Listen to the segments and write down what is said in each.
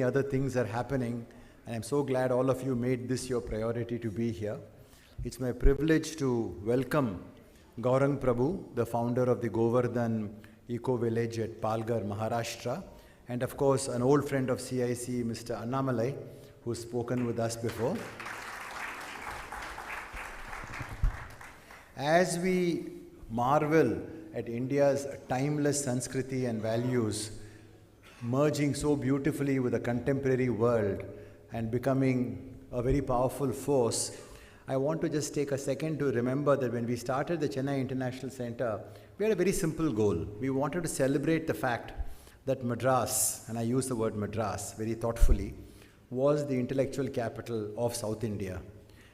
other things are happening, and I'm so glad all of you made this your priority to be here. It's my privilege to welcome Gaurang Prabhu, the founder of the Govardhan Eco Village at Palghar, Maharashtra, and of course an old friend of CIC, Mr. Annamalai, who's spoken with us before. As we marvel at India's timeless Sanskriti and values, merging so beautifully with the contemporary world and becoming a very powerful force, I want to just take a second to remember that when we started the Chennai International Center, we had a very simple goal. We wanted to celebrate the fact that Madras, and I use the word Madras very thoughtfully, was the intellectual capital of South India.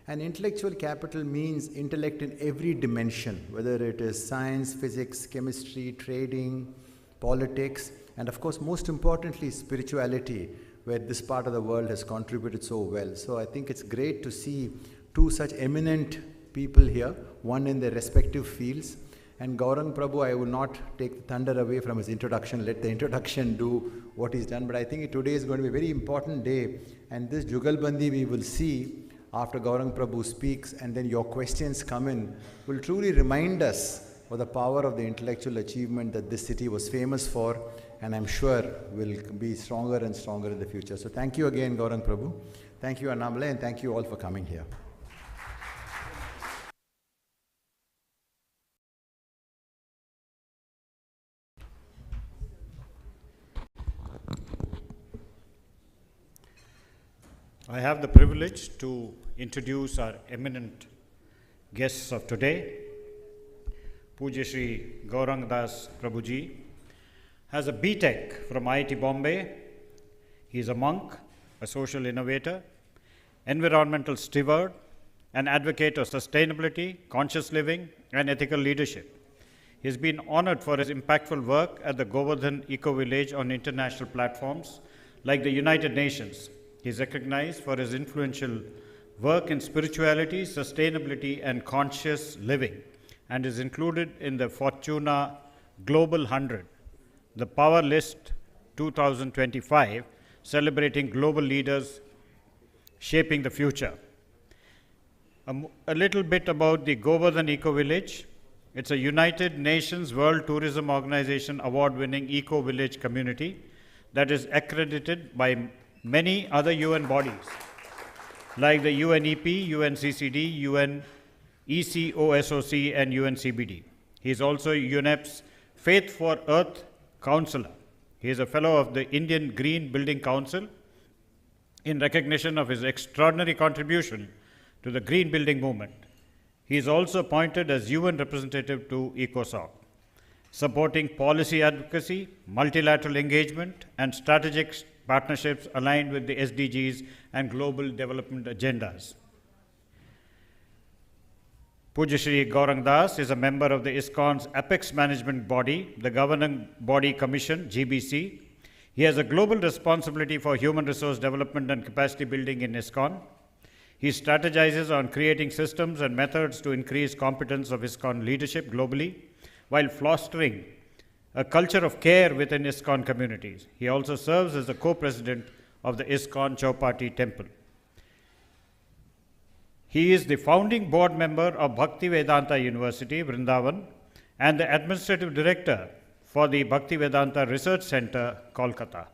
And intellectual capital means intellect in every dimension, whether it is science, physics, chemistry, trading, politics, and of course, most importantly, spirituality, where this part of the world has contributed so well. So I think it's great to see two such eminent people here, one in their respective fields. And Gaurang Prabhu, I will not take the thunder away from his introduction, let the introduction do what he's done. But I think today is going to be a very important day. And this Jugalbandi we will see after Gaurang Prabhu speaks, and then your questions come in, will truly remind us of the power of the intellectual achievement that this city was famous for, and I'm sure will be stronger and stronger in the future. So thank you again, Gaurang Prabhu. Thank you, Annamalai, and thank you all for coming here. I have the privilege to introduce our eminent guests of today. Pujya Shri Gaurang Das Prabhuji has a B.Tech from IIT Bombay. He is a monk, a social innovator, environmental steward, an advocate of sustainability, conscious living, and ethical leadership. He has been honored for his impactful work at the Govardhan Eco Village on international platforms like the United Nations. He is recognized for his influential work in spirituality, sustainability, and conscious living, and is included in the Fortuna Global 100, the Power List 2025, celebrating global leaders shaping the future. A little bit about the Govardhan Eco Village. It's a United Nations World Tourism Organization award-winning eco village community that is accredited by many other UN bodies like the UNEP, UNCCD, UN ECOSOC, and UNCBD. He is also UNEP's Faith for Earth Counselor. He is a fellow of the Indian Green Building Council in recognition of his extraordinary contribution to the green building movement. He is also appointed as UN representative to ECOSOC, supporting policy advocacy, multilateral engagement, and strategic partnerships aligned with the SDGs and global development agendas. Pujya Shri Gaurang Das is a member of the ISKCON's apex management body, the Governing Body Commission, GBC. He has a global responsibility for human resource development and capacity building in ISKCON. He strategizes on creating systems and methods to increase competence of ISKCON leadership globally, while fostering a culture of care within ISKCON communities. He also serves as the co-president of the ISKCON Chowpatty Temple. He is the founding board member of Bhaktivedanta University, Vrindavan, and the administrative director for the Bhaktivedanta Research Center, Kolkata.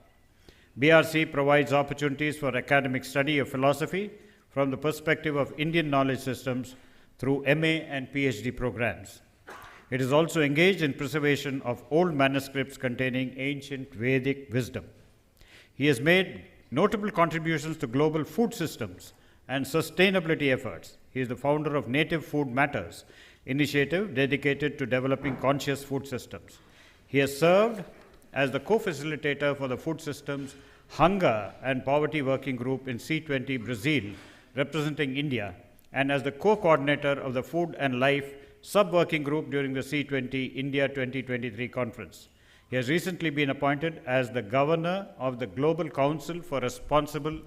BRC provides opportunities for academic study of philosophy from the perspective of Indian knowledge systems through MA and PhD programs. It is also engaged in preservation of old manuscripts containing ancient Vedic wisdom. He has made notable contributions to global food systems and sustainability efforts. He is the founder of Native Food Matters initiative dedicated to developing conscious food systems. He has served as the co-facilitator for the Food Systems Hunger and Poverty Working Group in C20 Brazil, representing India, and as the co-coordinator of the Food and Life Sub-Working Group during the C20 India 2023 conference. He has recently been appointed as the governor of the Global Council for Responsible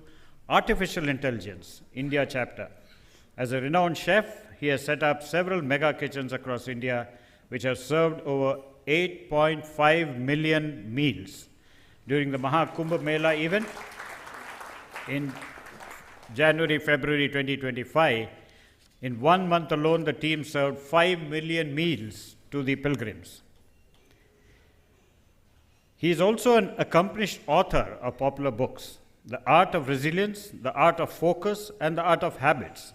Artificial Intelligence, India chapter. As a renowned chef, he has set up several mega kitchens across India, which have served over 8.5 million meals. During the Mahakumbh Mela event, In January, February 2025, in 1 month alone, the team served 5 million meals to the pilgrims. He is also an accomplished author of popular books, The Art of Resilience, The Art of Focus, and The Art of Habits.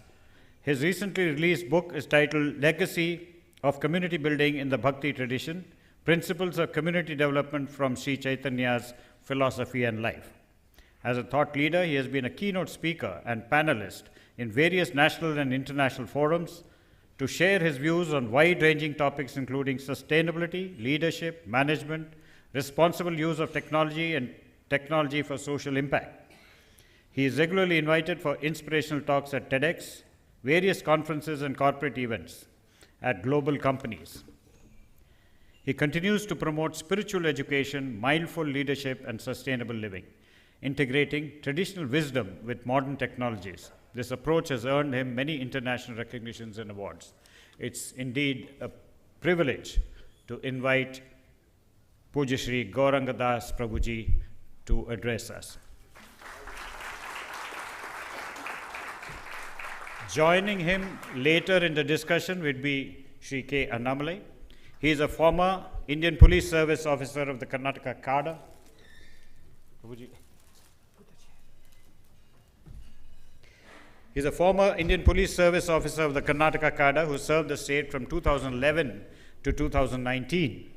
His recently released book is titled Legacy of Community Building in the Bhakti Tradition, Principles of Community Development from Sri Chaitanya's Philosophy and Life. As a thought leader, he has been a keynote speaker and panelist in various national and international forums to share his views on wide-ranging topics including sustainability, leadership, management, responsible use of technology, and technology for social impact. He is regularly invited for inspirational talks at TEDx, various conferences and corporate events at global companies. He continues to promote spiritual education, mindful leadership, and sustainable living, integrating traditional wisdom with modern technologies. This approach has earned him many international recognitions and awards. It's indeed a privilege to invite Pujya Shri Gauranga Das Prabhuji to address us. Joining him later in the discussion would be Shri K. Annamalai. He is a former Indian Police Service officer of the Karnataka Cadre. He is a former Indian Police Service officer of the Karnataka Cadre who served the state from 2011 to 2019.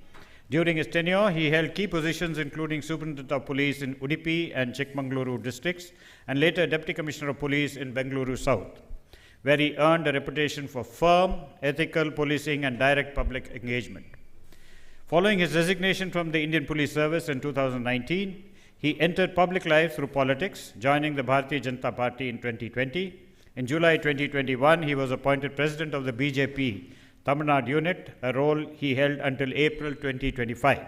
During his tenure, he held key positions including Superintendent of Police in Udupi and Chikmagaluru districts and later Deputy Commissioner of Police in Bengaluru South, where he earned a reputation for firm, ethical policing and direct public engagement. Following his resignation from the Indian Police Service in 2019, he entered public life through politics, joining the Bharatiya Janata Party in 2020. In July 2021, he was appointed president of the BJP Tamil Nadu unit, a role he held until April 2025.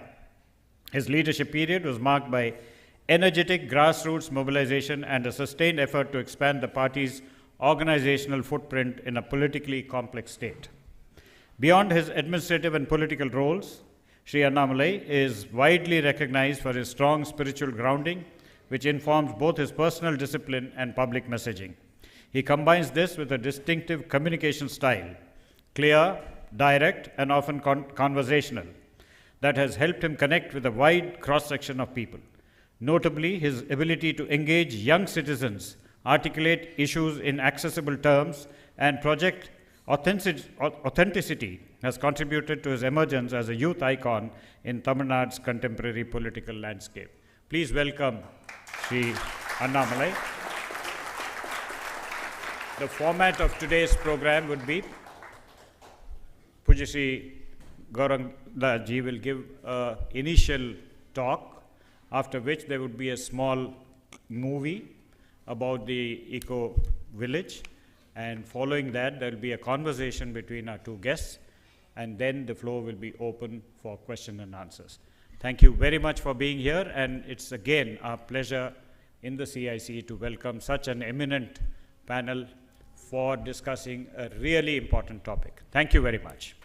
His leadership period was marked by energetic grassroots mobilization and a sustained effort to expand the party's organizational footprint in a politically complex state. Beyond his administrative and political roles, Shri Annamalai is widely recognized for his strong spiritual grounding, which informs both his personal discipline and public messaging. He combines this with a distinctive communication style, clear, direct, and often conversational, that has helped him connect with a wide cross-section of people. Notably, his ability to engage young citizens, articulate issues in accessible terms, and project authenticity has contributed to his emergence as a youth icon in Tamil Nadu's contemporary political landscape. Please welcome Shri Annamalai. The format of today's program would be Pujya Shri Gauranga Ji will give an initial talk, after which there would be a small movie about the eco village, and following that there will be a conversation between our two guests, and then the floor will be open for question and answers. Thank you very much for being here, and it's again our pleasure in the CIC to welcome such an eminent panel for discussing a really important topic. Thank you very much.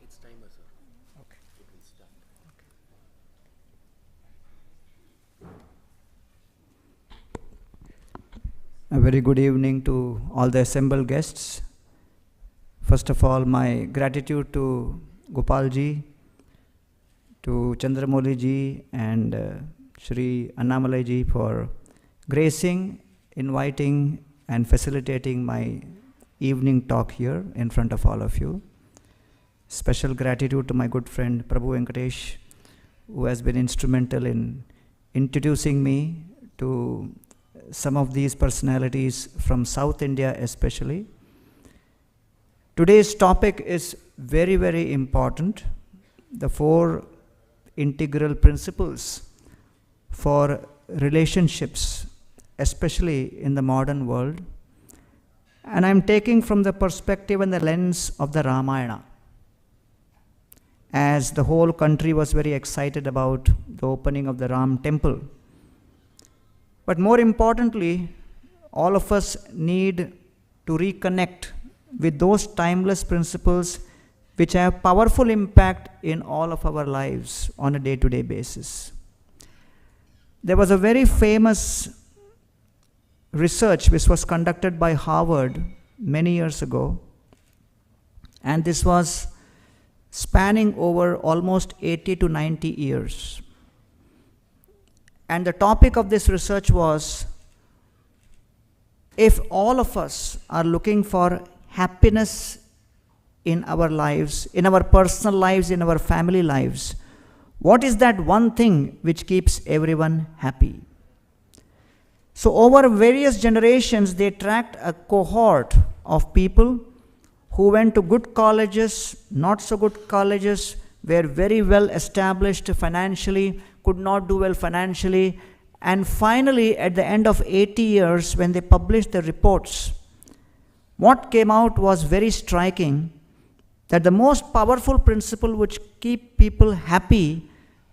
It's timer, sir. Okay. It will start. A very good evening to all the assembled guests. First of all, my gratitude to Gopal ji, to Chandramouli ji, and Shri Annamalai ji for gracing, inviting, and facilitating my evening talk here in front of all of you. Special gratitude to my good friend Prabhu Venkatesh, who has been instrumental in introducing me to some of these personalities from South India especially. Today's topic is very, very important. The 4 integral principles for relationships, especially in the modern world. And I'm taking from the perspective and the lens of the Ramayana, as the whole country was very excited about the opening of the Ram temple. But more importantly, all of us need to reconnect with those timeless principles which have powerful impact in all of our lives on a day-to-day basis. There was a very famous research which was conducted by Harvard many years ago, and this was spanning over almost 80 to 90 years. And the topic of this research was, if all of us are looking for happiness in our lives, in our personal lives, in our family lives, what is that one thing which keeps everyone happy? So over various generations, they tracked a cohort of people who went to good colleges, not so good colleges, were very well established financially, could not do well financially, and finally at the end of 80 years when they published the reports, what came out was very striking, that the most powerful principle which keep people happy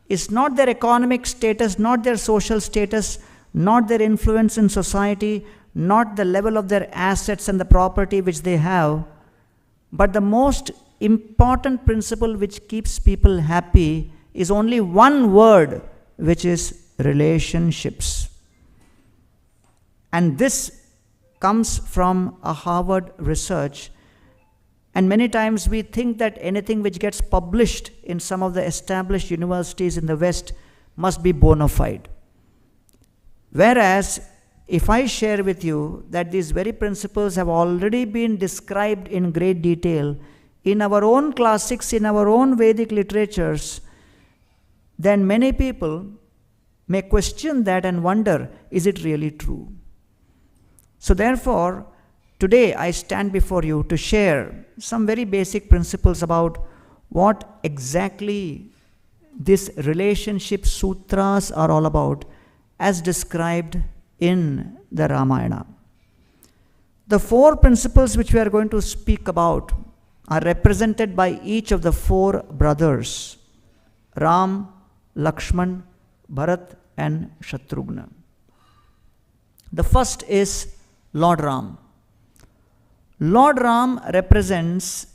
is not their economic status, not their social status, not their influence in society, not the level of their assets and the property which they have, but the most important principle which keeps people happy is only one word, which is relationships. And this comes from a Harvard research. And many times we think that anything which gets published in some of the established universities in the West must be bona fide. Whereas, if I share with you that these very principles have already been described in great detail in our own classics, in our own Vedic literatures, then many people may question that and wonder, is it really true? So therefore, today I stand before you to share some very basic principles about what exactly these relationship sutras are all about, as described in the Ramayana. The four principles which we are going to speak about are represented by each of the four brothers, Ram, Lakshman, Bharat, and Shatrughna. The first is Lord Ram. Lord Ram represents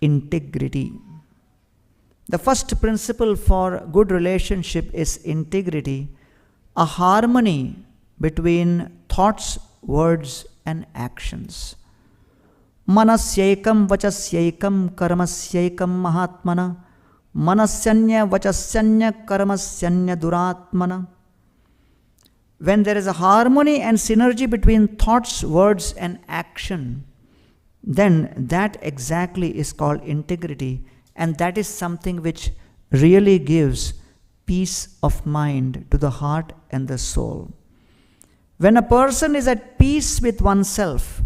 integrity. The first principle for good relationship is integrity, a harmony between thoughts, words, and actions. Manasyekam vachasyekam karmasyekam mahatmana, manasyanya vachasyanya karmasyanya duratmana. When there is a harmony and synergy between thoughts, words, and action, then that exactly is called integrity, and that is something which really gives peace of mind to the heart and the soul. When a person is at peace with oneself,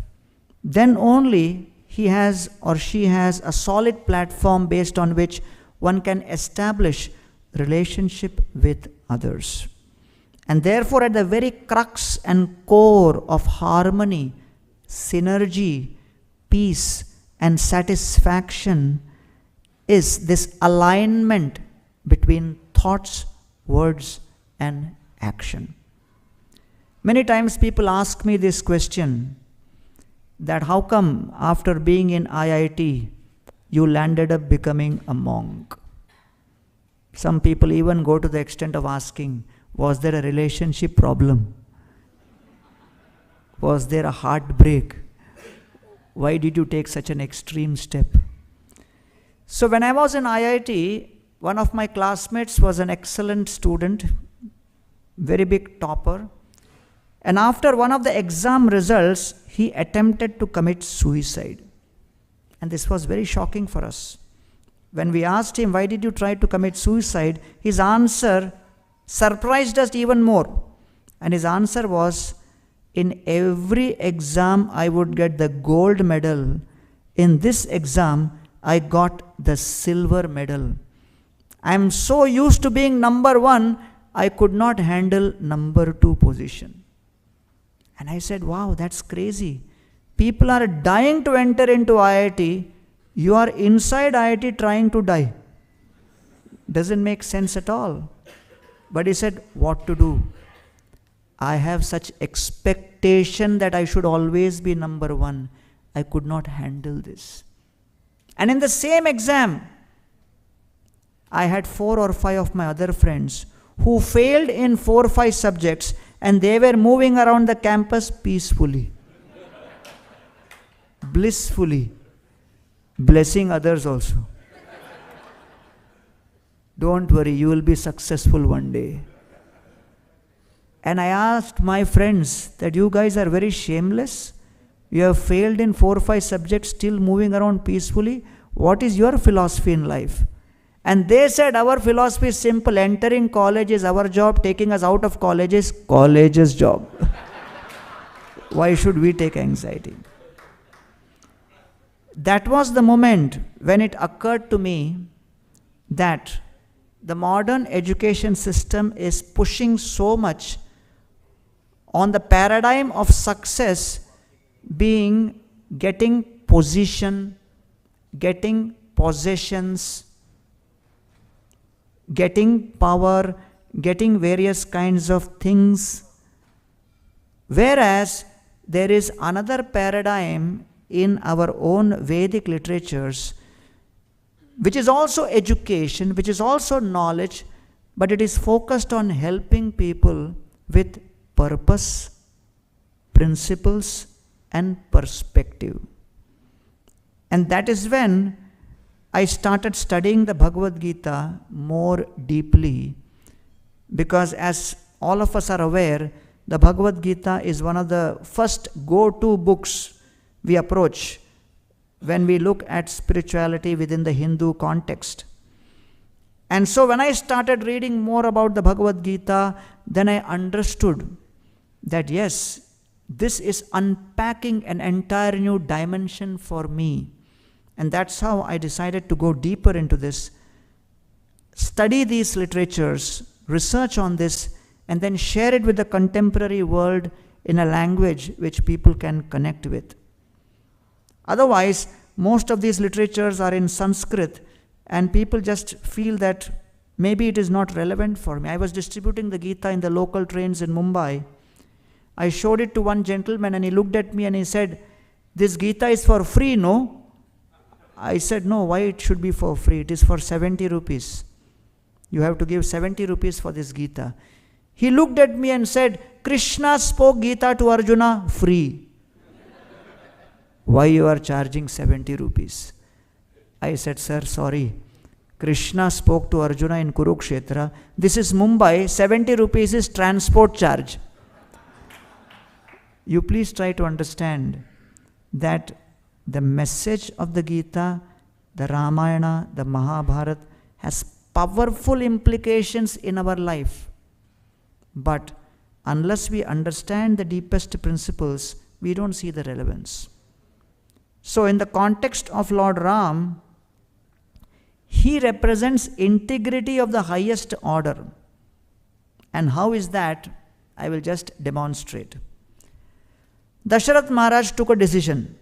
then only he has or she has a solid platform based on which one can establish relationship with others. And therefore, at the very crux and core of harmony, synergy, peace, and satisfaction is this alignment between thoughts, words, and action. Many times people ask me this question, that how come after being in IIT, you landed up becoming a monk? Some people even go to the extent of asking, was there a relationship problem? Was there a heartbreak? Why did you take such an extreme step? So when I was in IIT, one of my classmates was an excellent student, very big topper. And after one of the exam results, he attempted to commit suicide. And this was very shocking for us. When we asked him, why did you try to commit suicide? His answer surprised us even more. And his answer was, in every exam I would get the gold medal. In this exam, I got the silver medal. I am so used to being number one, I could not handle number two position. And I said, wow, that's crazy. People are dying to enter into IIT. You are inside IIT trying to die. Doesn't make sense at all. But he said, what to do? I have such expectation that I should always be number one. I could not handle this. And in the same exam, I had 4 or 5 of my other friends who failed in 4 or 5 subjects, and they were moving around the campus peacefully, blissfully, blessing others also. Don't worry, you will be successful one day. And I asked my friends that you guys are very shameless. You have failed in 4 or 5 subjects, still moving around peacefully. What is your philosophy in life? And they said, our philosophy is simple. Entering college is our job. Taking us out of college is college's job. Why should we take anxiety? That was the moment when it occurred to me that the modern education system is pushing so much on the paradigm of success being getting position, getting possessions, getting power, getting various kinds of things. Whereas there is another paradigm in our own Vedic literatures, which is also education, which is also knowledge, but it is focused on helping people with purpose, principles, and perspective. And that is when I started studying the Bhagavad Gita more deeply, because as all of us are aware, the Bhagavad Gita is one of the first go-to books we approach when we look at spirituality within the Hindu context. And so when I started reading more about the Bhagavad Gita, then I understood that yes, this is unpacking an entire new dimension for me. And that's how I decided to go deeper into this, study these literatures, research on this, and then share it with the contemporary world in a language which people can connect with. Otherwise, most of these literatures are in Sanskrit, and people just feel that maybe it is not relevant for me. I was distributing the Gita in the local trains in Mumbai. I showed it to one gentleman, and he looked at me and he said, "This Gita is for free, no?" I said, "No, why it should be for free? It is for 70 rupees. You have to give 70 rupees for this Gita." He looked at me and said, "Krishna spoke Gita to Arjuna free. Why you are charging 70 rupees? I said, "Sir, sorry. Krishna spoke to Arjuna in Kurukshetra. This is Mumbai. 70 rupees is transport charge." You please try to understand that the message of the Gita, the Ramayana, the Mahabharata has powerful implications in our life. But unless we understand the deepest principles, we don't see the relevance. So in the context of Lord Ram, he represents integrity of the highest order. And how is that? I will just demonstrate. Dasharath Maharaj took a decision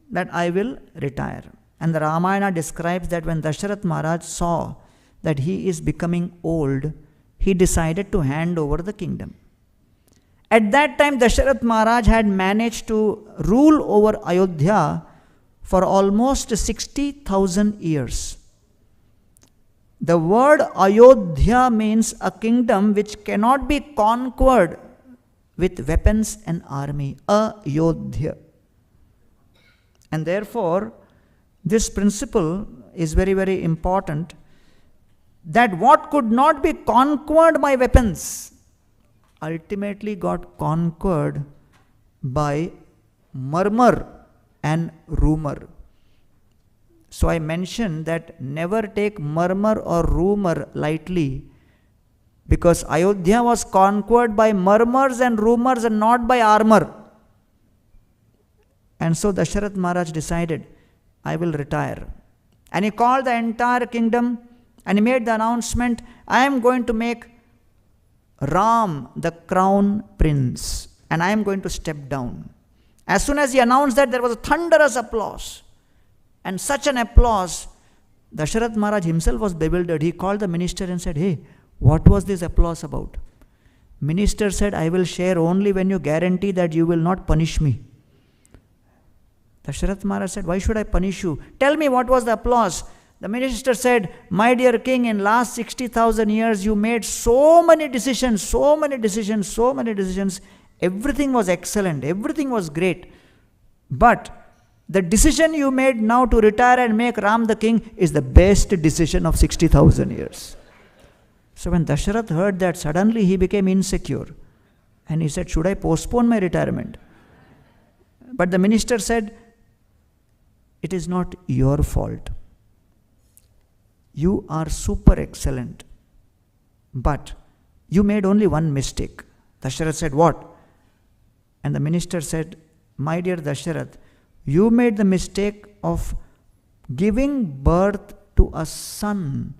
that I will retire. And the Ramayana describes that when Dasharath Maharaj saw that he is becoming old, he decided to hand over the kingdom. At that time, Dasharath Maharaj had managed to rule over Ayodhya for almost 60,000 years. The word Ayodhya means a kingdom which cannot be conquered with weapons and army. Ayodhya. And therefore, this principle is very, very important, that what could not be conquered by weapons ultimately got conquered by murmur and rumor. So I mentioned that never take murmur or rumor lightly, because Ayodhya was conquered by murmurs and rumors and not by armor. And so Dasharath Maharaj decided, I will retire. And he called the entire kingdom and he made the announcement, I am going to make Ram the crown prince and I am going to step down. As soon as he announced that, there was a thunderous applause. And such an applause, Dasharath Maharaj himself was bewildered. He called the minister and said, hey, what was this applause about? Minister said, I will share only when you guarantee that you will not punish me. Dasharath Maharaj said, why should I punish you? Tell me what was the applause. The minister said, my dear king, in last 60,000 years you made so many decisions. Everything was excellent. Everything was great. But the decision you made now to retire and make Ram the king is the best decision of 60,000 years. So when Dasharath heard that, suddenly he became insecure. And he said, should I postpone my retirement? But the minister said, it is not your fault. You are super excellent. But you made only one mistake. Dasharath said, what? And the minister said, my dear Dasharath, you made the mistake of giving birth to a son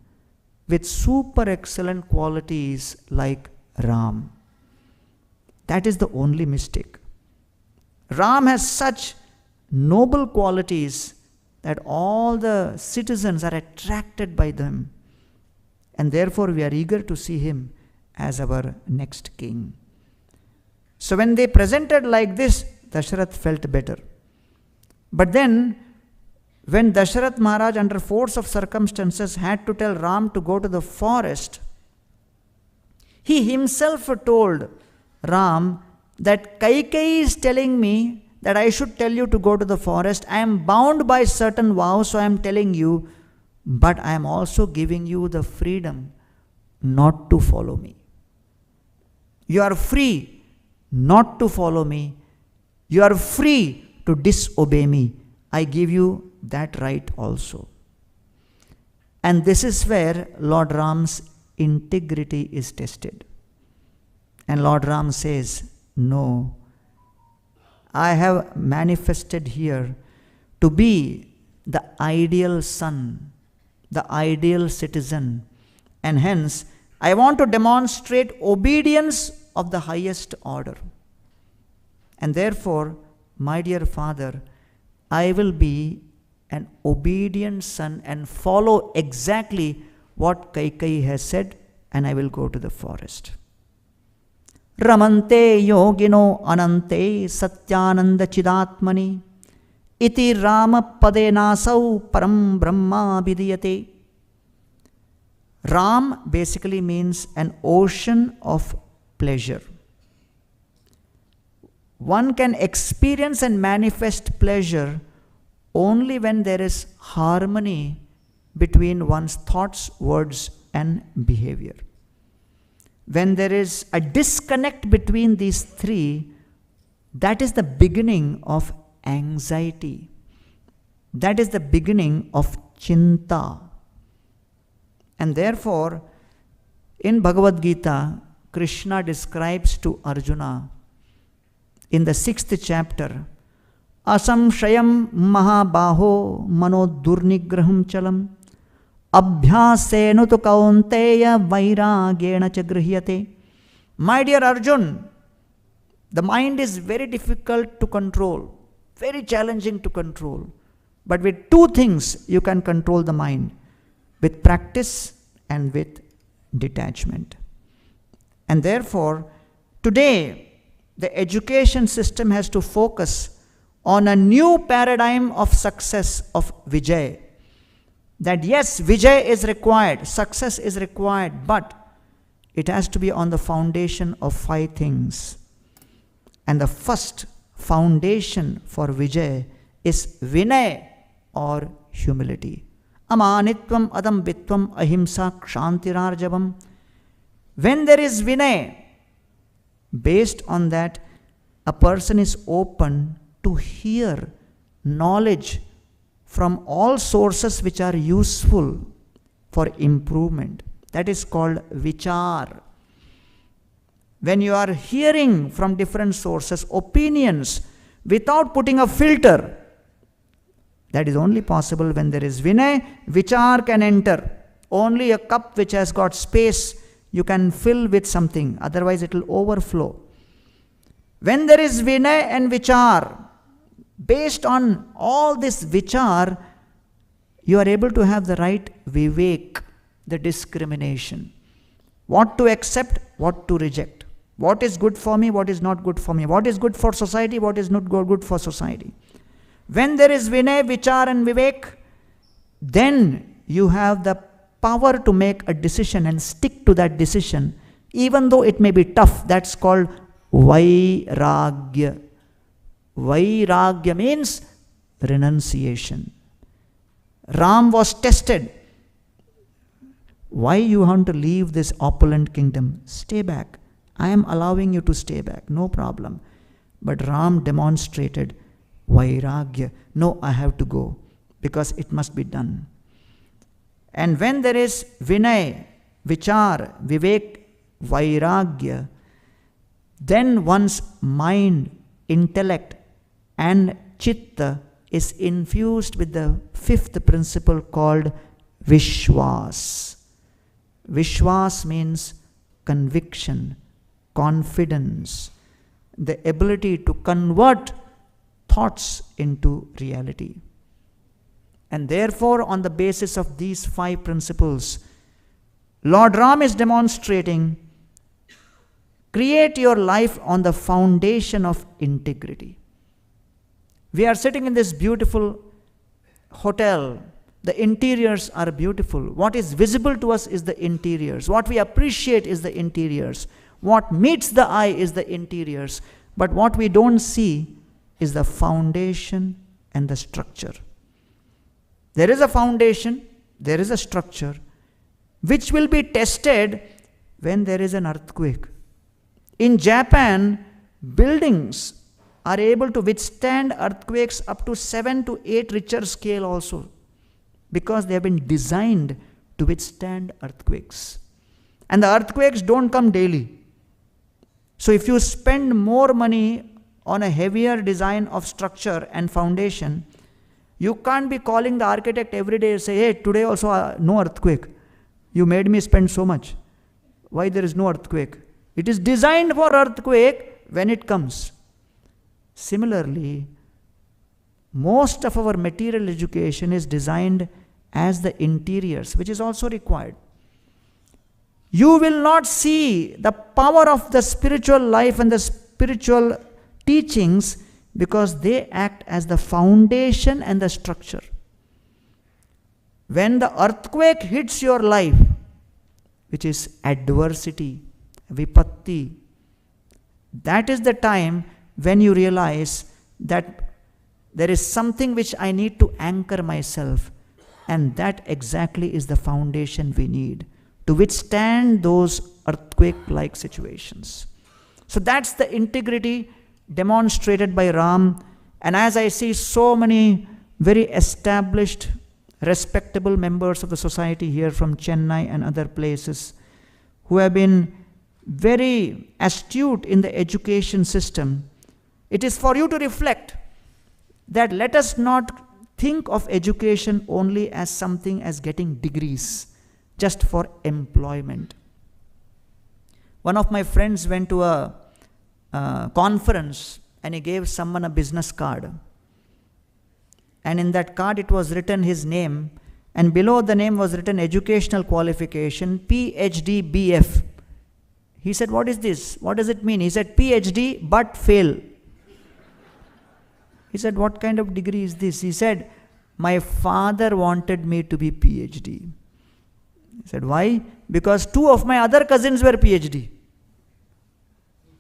with super excellent qualities like Ram. That is the only mistake. Ram has such noble qualities that all the citizens are attracted by them. And therefore we are eager to see him as our next king. So when they presented like this, Dasharath felt better. But then, when Dasharath Maharaj, under force of circumstances, had to tell Ram to go to the forest, he himself told Ram that Kaikeyi is telling me that I should tell you to go to the forest. I am bound by certain vows, so I am telling you, but I am also giving you the freedom not to follow me. You are free not to follow me. You are free to disobey me. I give you that right also. And this is where Lord Ram's integrity is tested. And Lord Ram says, no, I have manifested here to be the ideal son, the ideal citizen, and hence I want to demonstrate obedience of the highest order. And therefore, my dear father, I will be an obedient son and follow exactly what Kaikeyi has said, and I will go to the forest. Ramante yogino anante satyananda chidatmani iti rama padenasau param brahma vidiyate. Ram basically means an ocean of pleasure. One can experience and manifest pleasure only when there is harmony between one's thoughts, words, and behavior. When there is a disconnect between these three, that is the beginning of anxiety. That is the beginning of chinta. And therefore, in Bhagavad Gita, Krishna describes to Arjuna in the 6th chapter, Asamshayam mahabaho mano durnigraham chalam abhyasenu tu kaunteya vairagena cha grihyate. My dear Arjun, the mind is very difficult to control, very challenging to control. But with two things you can control the mind, with practice and with detachment. And therefore, today, the education system has to focus on a new paradigm of success, of Vijay. That yes, Vijay is required, success is required, but it has to be on the foundation of 5 things. And the first foundation for Vijay is Vinay or humility. Amanitvam adambitvam ahimsa kshantirarjavam. When there is Vinay, based on that, a person is open to hear knowledge from all sources which are useful for improvement. That is called vichar. When you are hearing from different sources opinions without putting a filter, that is only possible when there is Vinay. Vichar can enter. Only a cup which has got space you can fill with something, otherwise it will overflow. When there is Vinay and Vichar, based on all this Vichar, you are able to have the right Vivek, the discrimination. What to accept, what to reject. What is good for me, what is not good for me, what is good for society, what is not good for society. When there is Vinay, Vichar and Vivek, then you have the power to make a decision and stick to that decision, even though it may be tough. That's called Vairagya. Vairagya means renunciation. Ram was tested. Why you want to leave this opulent kingdom? Stay back. I am allowing you to stay back, no problem. But Ram demonstrated Vairagya. No, I have to go because it must be done. And when there is Vinay, Vichar, Vivek, Vairagya, then one's mind, intellect and chitta is infused with the fifth principle called Vishwas. Vishwas means conviction, confidence, the ability to convert thoughts into reality. And therefore, on the basis of these 5 principles, Lord Ram is demonstrating, create your life on the foundation of integrity. We are sitting in this beautiful hotel. The interiors are beautiful. What is visible to us is the interiors. What we appreciate is the interiors. What meets the eye is the interiors. But what we don't see is the foundation and the structure. There is a foundation, there is a structure, which will be tested when there is an earthquake. In Japan, buildings are able to withstand earthquakes up to 7 to 8 Richter scale also, because they have been designed to withstand earthquakes. And the earthquakes don't come daily. So if you spend more money on a heavier design of structure and foundation, you can't be calling the architect every day and say, hey, today also no earthquake. You made me spend so much. Why there is no earthquake? It is designed for earthquake when it comes. Similarly, most of our material education is designed as the interiors, which is also required. You will not see the power of the spiritual life and the spiritual teachings because they act as the foundation and the structure. When the earthquake hits your life, which is adversity, vipatti, that is the time when you realize that there is something which I need to anchor myself, and that exactly is the foundation we need to withstand those earthquake-like situations. So that's the integrity demonstrated by Ram. And as I see so many very established, respectable members of the society here from Chennai and other places who have been very astute in the education system, it is for you to reflect that let us not think of education only as something as getting degrees just for employment. One of my friends went to a conference and he gave someone a business card. And in that card it was written his name, and below the name was written educational qualification, PhD BF. He said, what is this? What does it mean? He said, PhD but fail. He said, what kind of degree is this? He said, my father wanted me to be PhD. He said, why? Because 2 of my other cousins were PhD.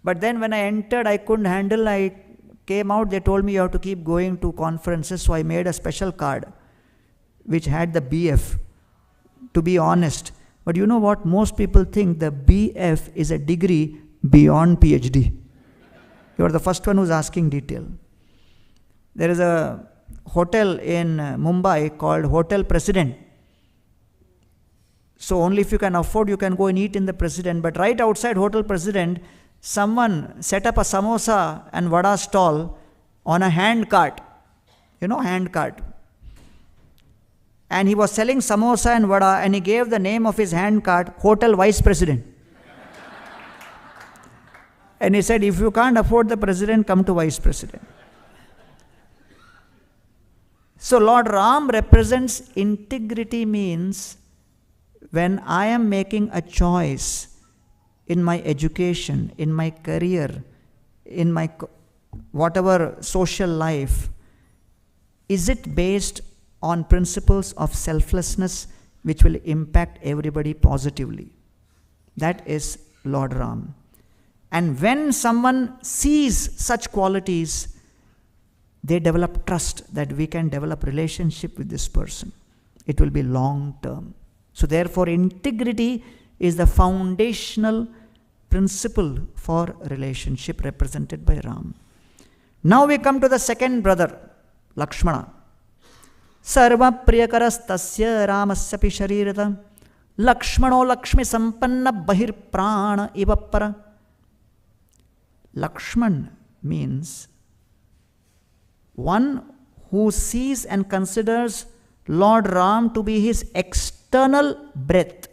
But then when I entered, I couldn't handle. I came out, they told me you have to keep going to conferences. So I made a special card which had the BF, to be honest. But you know what? Most people think the BF is a degree beyond PhD. You are the first one who's asking detail. There is a hotel in Mumbai called Hotel President. So only if you can afford, you can go and eat in the President. But right outside Hotel President, someone set up a samosa and vada stall on a hand cart. You know, hand cart. And he was selling samosa and vada, and he gave the name of his hand cart, Hotel Vice President. And he said, if you can't afford the President, come to Vice President. So Lord Ram represents integrity, means when I am making a choice in my education, in my career, in my whatever social life, is it based on principles of selflessness which will impact everybody positively? That is Lord Ram. And when someone sees such qualities, they develop trust that we can develop relationship with this person. It will be long term. So therefore, integrity is the foundational principle for relationship represented by Ram. Now we come to the second brother, Lakshmana. Sarva priyakarastasya ramasya sharirata Lakshmano Lakshmi sampanna bahir prana ivapara. Lakshman means one who sees and considers Lord Ram to be his external breath.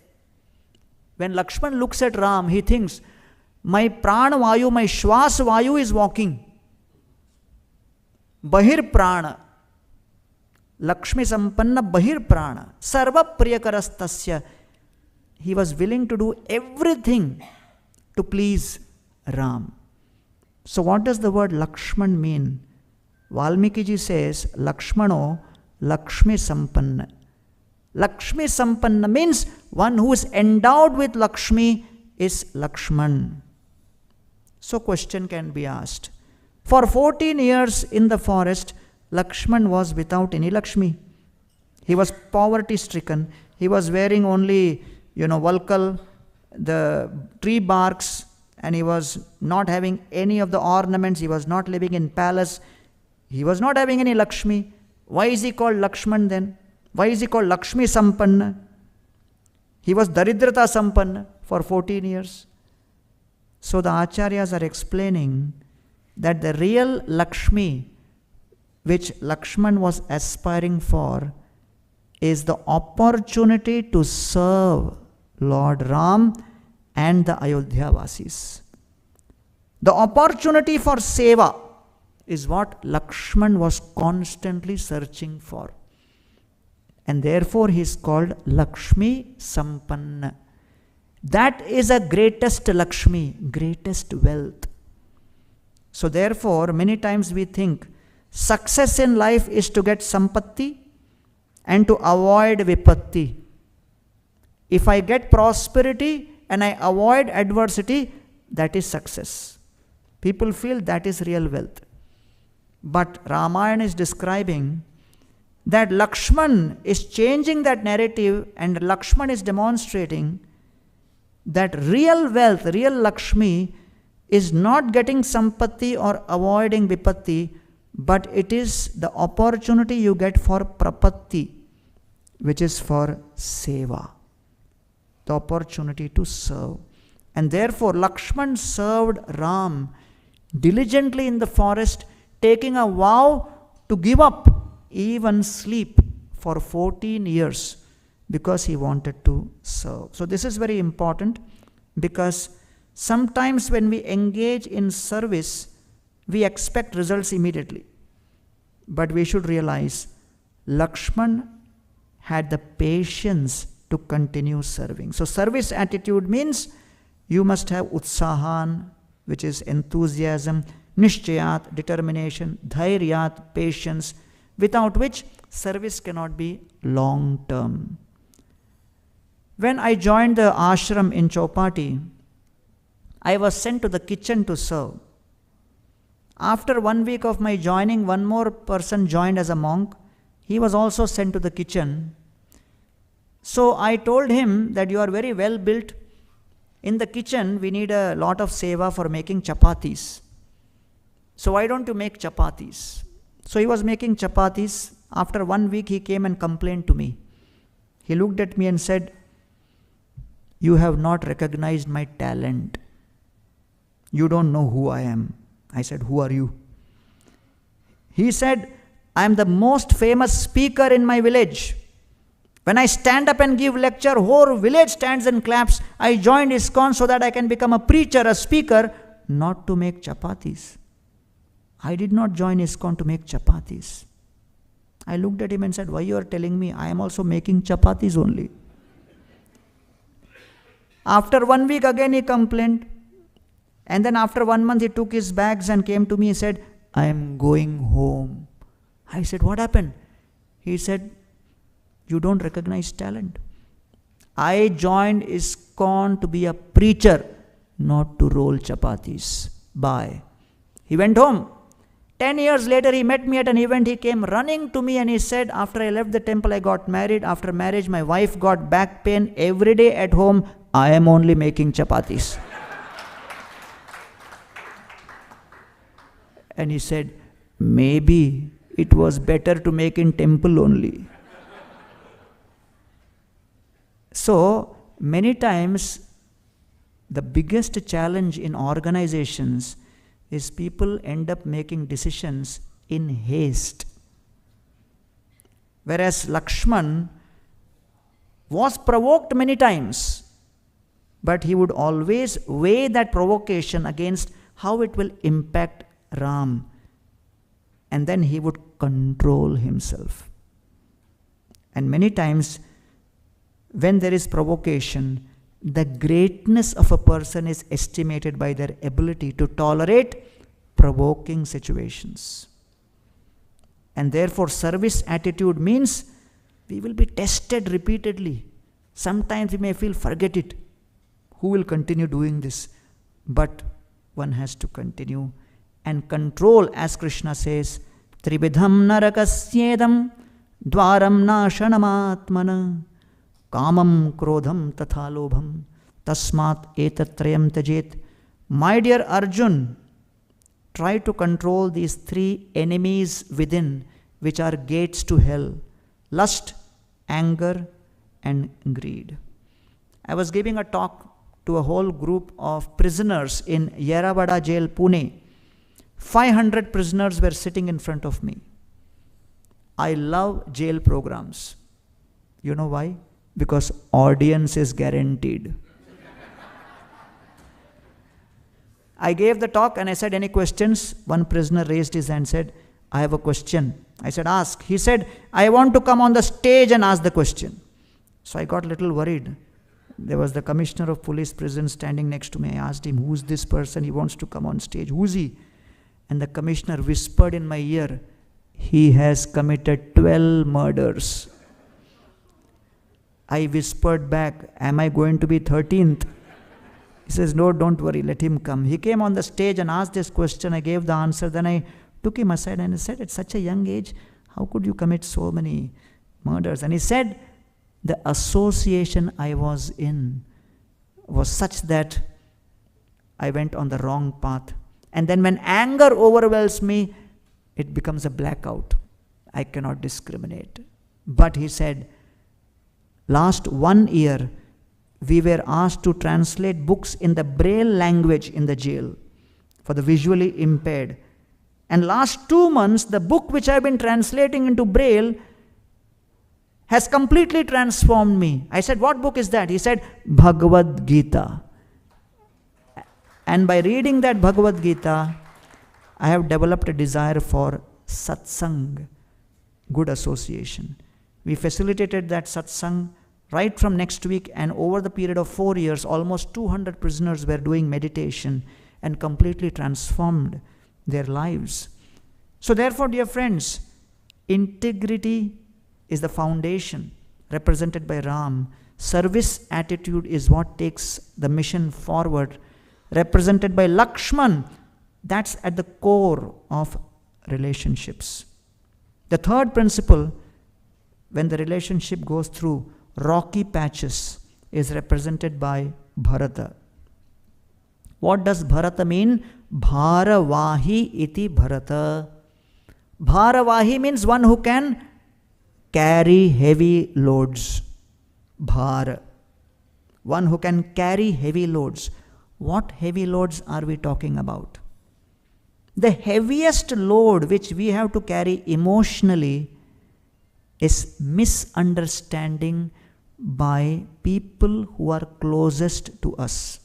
When Lakshman looks at Ram, he thinks, my prana vayu, my shwas vayu is walking. Bahir prana. Lakshmi sampanna bahir prana. Sarva priyakarastasya. He was willing to do everything to please Ram. So what does the word Lakshman mean? Valmiki ji says, Lakshmano Lakshmi sampanna. Lakshmi sampanna means one who is endowed with Lakshmi is Lakshman. So question can be asked. For 14 years in the forest, Lakshman was without any Lakshmi. He was poverty stricken. He was wearing only, Valkal, the tree barks, and he was not having any of the ornaments. He was not living in palace. He was not having any Lakshmi. Why is he called Lakshman then? Why is he called Lakshmi Sampanna? He was Daridrata Sampanna for 14 years. So the Acharyas are explaining that the real Lakshmi which Lakshman was aspiring for is the opportunity to serve Lord Ram and the Ayodhya Vasis. The opportunity for seva is what Lakshman was constantly searching for. And therefore he is called Lakshmi Sampanna. That is a greatest Lakshmi, greatest wealth. So therefore, many times we think success in life is to get sampatti and to avoid vipatti. If I get prosperity and I avoid adversity, that is success. People feel that is real wealth. But Ramayana is describing that Lakshman is changing that narrative, and Lakshman is demonstrating that real wealth, real Lakshmi is not getting sampatti or avoiding vipatti, but it is the opportunity you get for prapatti, which is for seva, the opportunity to serve. And therefore Lakshman served Ram diligently in the forest, taking a vow to give up even sleep for 14 years because he wanted to serve. So this is very important, because sometimes when we engage in service, we expect results immediately. But we should realize Lakshman had the patience to continue serving. So service attitude means you must have utsahan, which is enthusiasm, nishchayat, determination, dhairyat, patience, without which service cannot be long term. When I joined the ashram in Chowpatty, I was sent to the kitchen to serve. After 1 week of my joining, one more person joined as a monk. He was also sent to the kitchen. So I told him that you are very well built. In the kitchen, we need a lot of seva for making chapatis. So why don't you make chapatis? So he was making chapatis. After 1 week, he came and complained to me. He looked at me and said, "You have not recognized my talent. You don't know who I am." I said, "Who are you?" He said, "I am the most famous speaker in my village. When I stand up and give lecture, whole village stands and claps. I joined ISKCON so that I can become a preacher, a speaker, not to make chapatis. I did not join ISKCON to make chapatis." I looked at him and said, "Why you are telling me? I am also making chapatis only." After 1 week again he complained. And then after 1 month he took his bags and came to me and said, I am going home. I said, what happened? He said, you don't recognize talent. I joined ISKCON to be a preacher, not to roll chapatis. Bye. He went home. 10 years later, he met me at an event. He came running to me and he said, after I left the temple, I got married. After marriage, my wife got back pain. Every day at home, I am only making chapatis. And he said, maybe it was better to make in temple only. So, many times, the biggest challenge in organizations is people end up making decisions in haste. Whereas Lakshman was provoked many times, but he would always weigh that provocation against how it will impact Ram. And then he would control himself. And many times, when there is provocation, the greatness of a person is estimated by their ability to tolerate provoking situations. And therefore, service attitude means we will be tested repeatedly. Sometimes we may feel, forget it. Who will continue doing this? But one has to continue and control, as Krishna says, Tribidham narakasyedam dwaram nashanam kamam krodham tatha lobham tasmat etatrayam tajet. My dear Arjun, try to control these 3 enemies within, which are gates to hell: lust, anger, and greed. I was giving a talk to a whole group of prisoners in Yerawada jail, Pune. 500 prisoners were sitting in front of me. I love jail programs. You know why? Because audience is guaranteed. I gave the talk and I said, any questions? One prisoner raised his hand and said, I have a question. I said, ask. He said, I want to come on the stage and ask the question. So I got a little worried. There was the commissioner of police prison standing next to me. I asked him, who's this person? He wants to come on stage. Who's he? And the commissioner whispered in my ear, he has committed 12 murders. I whispered back, am I going to be 13th? He says, no, don't worry, let him come. He came on the stage and asked this question. I gave the answer. Then I took him aside and I said, at such a young age, how could you commit so many murders? And he said, the association I was in was such that I went on the wrong path. And then when anger overwhelms me, it becomes a blackout. I cannot discriminate. But he said, last 1 year, we were asked to translate books in the Braille language in the jail for the visually impaired. And last 2 months, the book which I've been translating into Braille has completely transformed me. I said, what book is that? He said, Bhagavad Gita. And by reading that Bhagavad Gita, I have developed a desire for satsang, good association. We facilitated that satsang right from next week, and over the period of 4 years, almost 200 prisoners were doing meditation and completely transformed their lives. So therefore, dear friends, integrity is the foundation represented by Ram. Service attitude is what takes the mission forward, represented by Lakshman. That's at the core of relationships. The third principle, when the relationship goes through rocky patches, is represented by Bharata. What does Bharata mean? Bharavahi iti Bharata. Bharavahi means one who can carry heavy loads. Bhara. One who can carry heavy loads. What heavy loads are we talking about? The heaviest load which we have to carry emotionally is misunderstanding by people who are closest to us.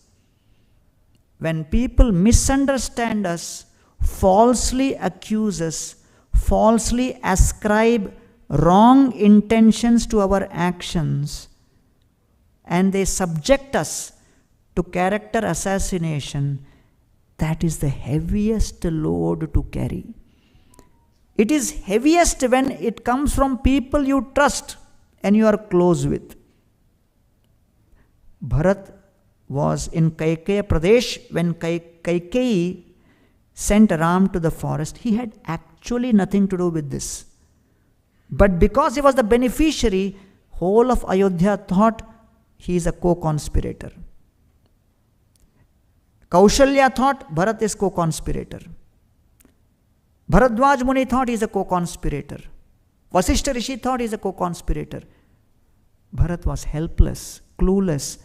When people misunderstand us, falsely accuse us, falsely ascribe wrong intentions to our actions, and they subject us to character assassination, that is the heaviest load to carry. It is heaviest when it comes from people you trust and you are close with. Bharat was in Kaikeya Pradesh when Kaikeyi sent Ram to the forest. He had actually nothing to do with this. But because he was the beneficiary, whole of Ayodhya thought he is a co-conspirator. Kaushalya thought Bharat is co-conspirator. Bharadwaj Muni thought he is a co-conspirator. Vasishtha Rishi thought he is a co-conspirator. Bharat was helpless, clueless,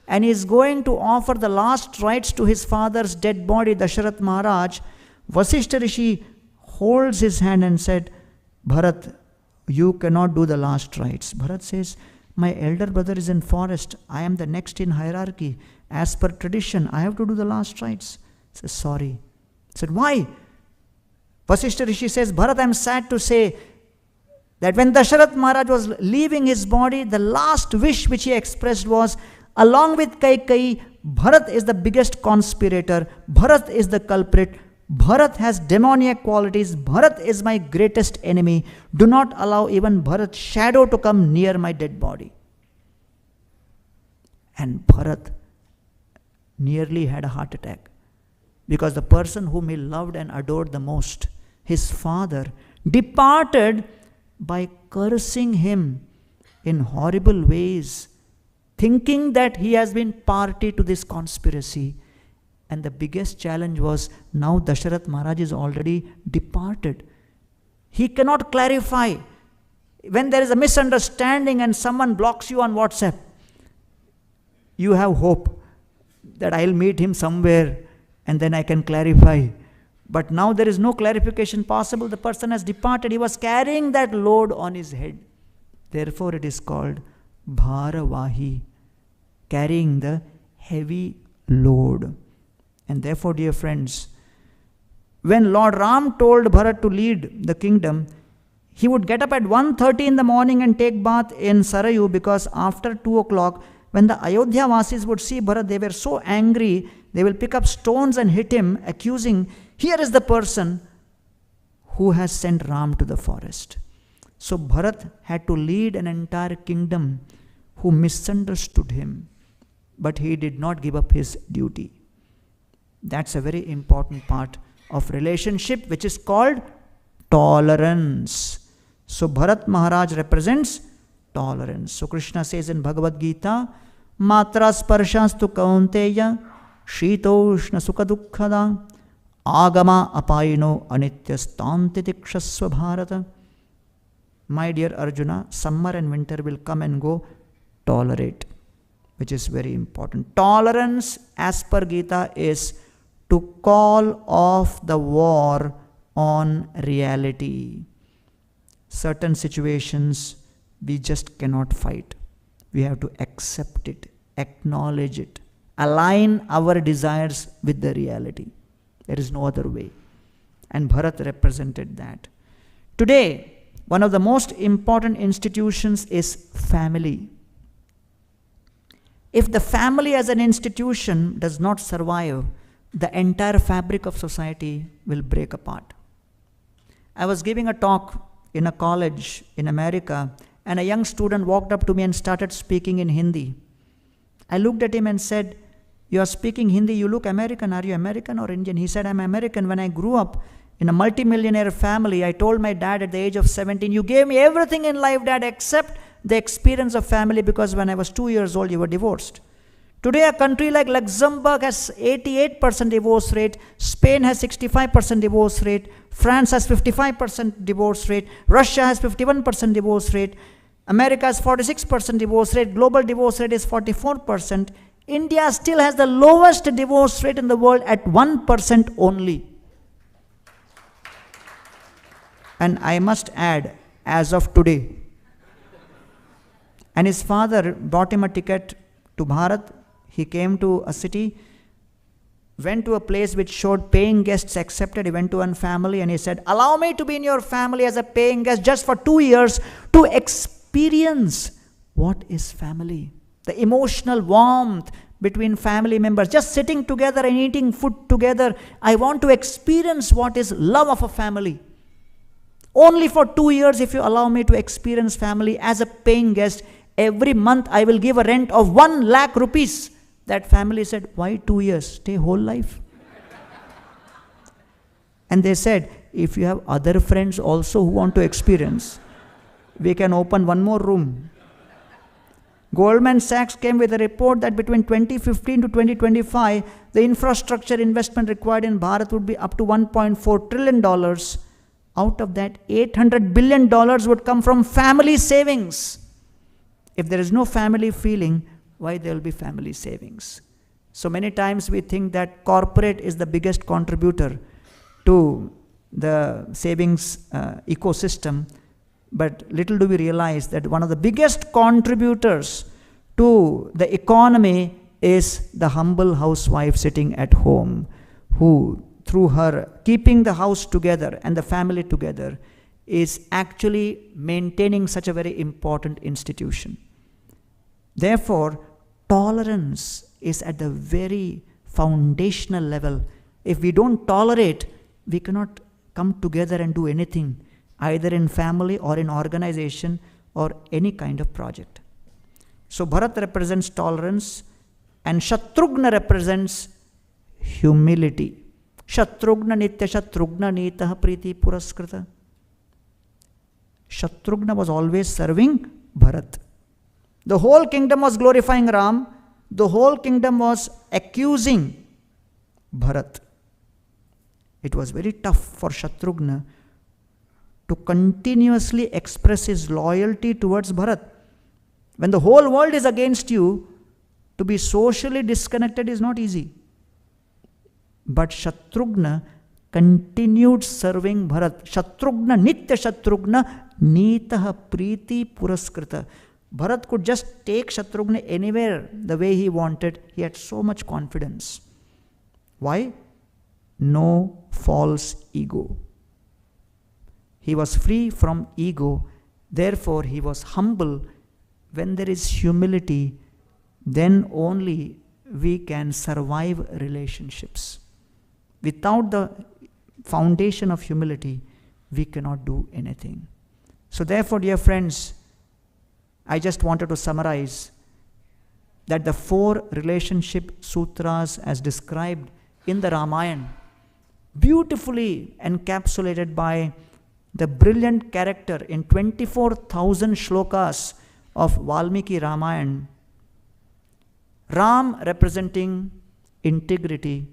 and he is going to offer the last rites to his father's dead body, Dasharath Maharaj. Vasishtha Rishi holds his hand and said, Bharat, you cannot do the last rites. Bharat says, my elder brother is in forest. I am the next in hierarchy. As per tradition, I have to do the last rites. He says, sorry. He said, why? Vasishtha Rishi says, Bharat, I am sad to say that when Dasharath Maharaj was leaving his body, the last wish which he expressed was, along with Kaikeyi, Bharat is the biggest conspirator. Bharat is the culprit. Bharat has demoniac qualities. Bharat is my greatest enemy. Do not allow even Bharat's shadow to come near my dead body. And Bharat nearly had a heart attack because the person whom he loved and adored the most, his father, departed by cursing him in horrible ways, thinking that he has been party to this conspiracy. And the biggest challenge was, now Dasharath Maharaj is already departed. He cannot clarify. When there is a misunderstanding and someone blocks you on WhatsApp, you have hope that I'll meet him somewhere and then I can clarify. But now there is no clarification possible. The person has departed. He was carrying that load on his head. Therefore it is called Bharavahi, carrying the heavy load. And therefore, dear friends, when Lord Ram told Bharat to lead the kingdom, he would get up at 1:30 in the morning and take bath in Sarayu, because after 2 o'clock, when the Ayodhya Vasis would see Bharat, they were so angry, they will pick up stones and hit him, accusing, here is the person who has sent Ram to the forest. So Bharat had to lead an entire kingdom who misunderstood him, but he did not give up his duty. That's a very important part of relationship, which is called tolerance. So Bharat Maharaj represents tolerance. So Krishna says in Bhagavad Gita, Matra sparshastu kaunteya shitoshna sukha dukkhada agama apayino anityastanti tikshasva bharata. My dear Arjuna, summer and winter will come and go. Tolerate, which is very important. Tolerance, as per Gita, is to call off the war on reality. Certain situations we just cannot fight. We have to accept it, acknowledge it, align our desires with the reality. There is no other way. And Bharat represented that. Today, one of the most important institutions is family. If the family as an institution does not survive, the entire fabric of society will break apart. I was giving a talk in a college in America, and a young student walked up to me and started speaking in Hindi. I looked at him and said, you are speaking Hindi, you look American. Are you American or Indian? He said, I'm American. When I grew up in a multimillionaire family, I told my dad at the age of 17, you gave me everything in life, Dad, except the experience of family, because when I was 2 years old, you were divorced. Today, a country like Luxembourg has 88% divorce rate, Spain has 65% divorce rate, France has 55% divorce rate, Russia has 51% divorce rate, America has 46% divorce rate, global divorce rate is 44%. India still has the lowest divorce rate in the world at 1% only. And I must add, as of today. And his father bought him a ticket to Bharat. He came to a city, went to a place which showed paying guests accepted. He went to one family and he said, allow me to be in your family as a paying guest just for 2 years to experience what is family. The emotional warmth between family members, just sitting together and eating food together. I want to experience what is love of a family. Only for 2 years, if you allow me to experience family as a paying guest, every month I will give a rent of 1 lakh rupees. That family said, why 2 years? Stay whole life. And they said, if you have other friends also who want to experience, we can open one more room. Goldman Sachs came with a report that between 2015 to 2025, the infrastructure investment required in Bharat would be up to $1.4 trillion. Out of that, $800 billion would come from family savings. If there is no family feeling, why there will be family savings? So many times we think that corporate is the biggest contributor to the savings ecosystem, but little do we realize that one of the biggest contributors to the economy is the humble housewife sitting at home, who through her keeping the house together and the family together is actually maintaining such a very important institution. Therefore, tolerance is at the very foundational level. If we don't tolerate, we cannot come together and do anything, either in family or in organization or any kind of project. So Bharat represents tolerance and Shatrughna represents humility. Shatrughna nitya Shatrughna nitah priti puraskrita. Shatrughna was always serving Bharat. The whole kingdom was glorifying Ram. The whole kingdom was accusing Bharat. It was very tough for Shatrughna to continuously express his loyalty towards Bharat. When the whole world is against you, to be socially disconnected is not easy. But Shatrughna continued serving Bharat. Shatrughna nitya Shatrughna nitah priti puraskrita. Bharat could just take Shatrughna anywhere the way he wanted. He had so much confidence. Why? No false ego. He was free from ego. Therefore, he was humble. When there is humility, then only we can survive relationships. Without the foundation of humility, we cannot do anything. So therefore, dear friends, I just wanted to summarize that the 4 relationship sutras as described in the Ramayana, beautifully encapsulated by the brilliant character in 24,000 shlokas of Valmiki Ramayana. Ram representing integrity,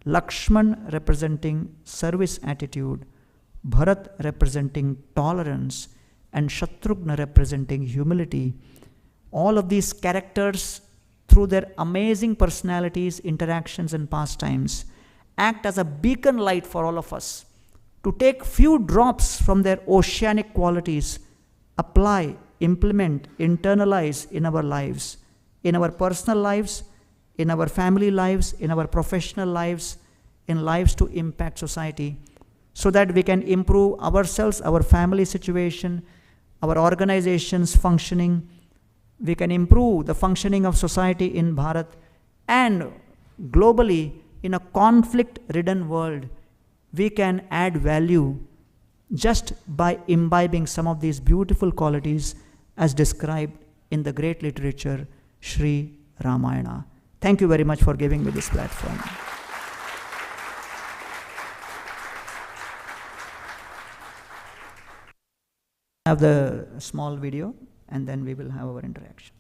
Lakshman representing service attitude, Bharat representing tolerance, and Shatrughna representing humility. All of these characters, through their amazing personalities, interactions, and pastimes, act as a beacon light for all of us to take few drops from their oceanic qualities, apply, implement, internalize in our lives, in our personal lives, in our family lives, in our professional lives, in lives to impact society, so that we can improve ourselves, our family situation, our organizations functioning. We can improve the functioning of society in Bharat, and globally, in a conflict-ridden world, we can add value just by imbibing some of these beautiful qualities as described in the great literature, Sri Ramayana. Thank you very much for giving me this platform. Have the small video, and then we will have our interaction.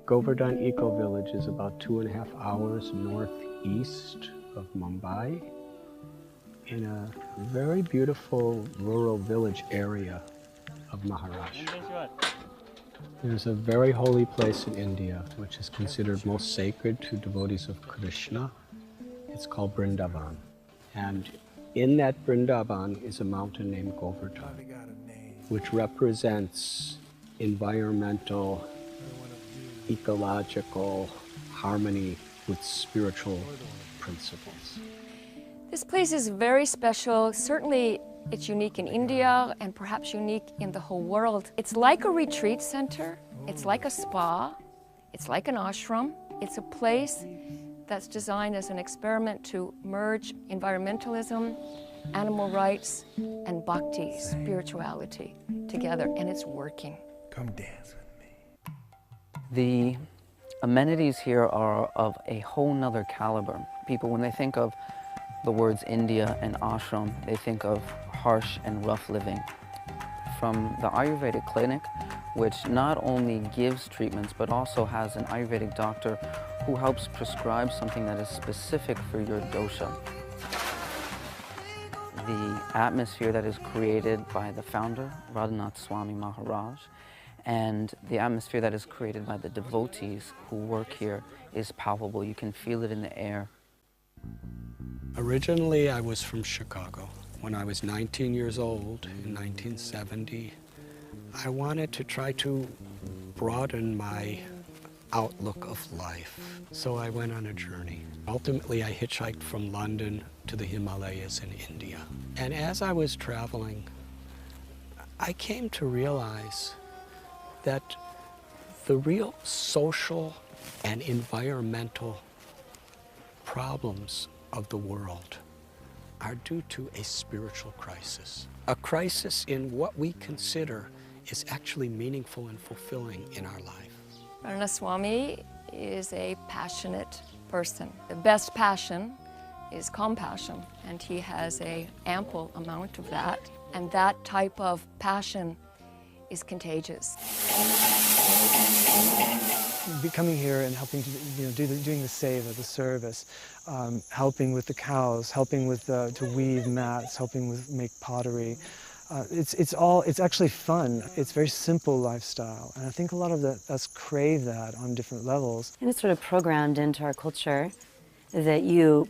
Govardhan Eco Village is about 2.5 hours northeast of Mumbai. in a very beautiful rural village area of Maharashtra. There's a very holy place in India which is considered most sacred to devotees of Krishna. It's called Vrindavan. And in that Vrindavan is a mountain named Govardhan, which represents environmental, ecological harmony with spiritual principles. This place is very special. Certainly it's unique in India and perhaps unique in the whole world. It's like a retreat center. It's like a spa. It's like an ashram. It's a place that's designed as an experiment to merge environmentalism, animal rights, and bhakti, spirituality, together, and it's working. Come dance with me. The amenities here are of a whole nother caliber. People, when they think of the words India and ashram, they think of harsh and rough living. From the Ayurvedic clinic, which not only gives treatments, but also has an Ayurvedic doctor who helps prescribe something that is specific for your dosha. The atmosphere that is created by the founder, Radhanath Swami Maharaj, and the atmosphere that is created by the devotees who work here is palpable. You can feel it in the air. Originally, I was from Chicago. When I was 19 years old in 1970, I wanted to try to broaden my outlook of life. So I went on a journey. Ultimately, I hitchhiked from London to the Himalayas in India. And as I was traveling, I came to realize that the real social and environmental problems of the world are due to a spiritual crisis. A crisis in what we consider is actually meaningful and fulfilling in our life. Radhanath Swami is a passionate person. The best passion is compassion, and he has an ample amount of that. And that type of passion is contagious. Coming here and helping to doing the seva, the service, helping with the cows, helping with to weave mats, helping with make pottery. It's actually fun. It's very simple lifestyle, and I think a lot of us crave that on different levels. And it's sort of programmed into our culture that you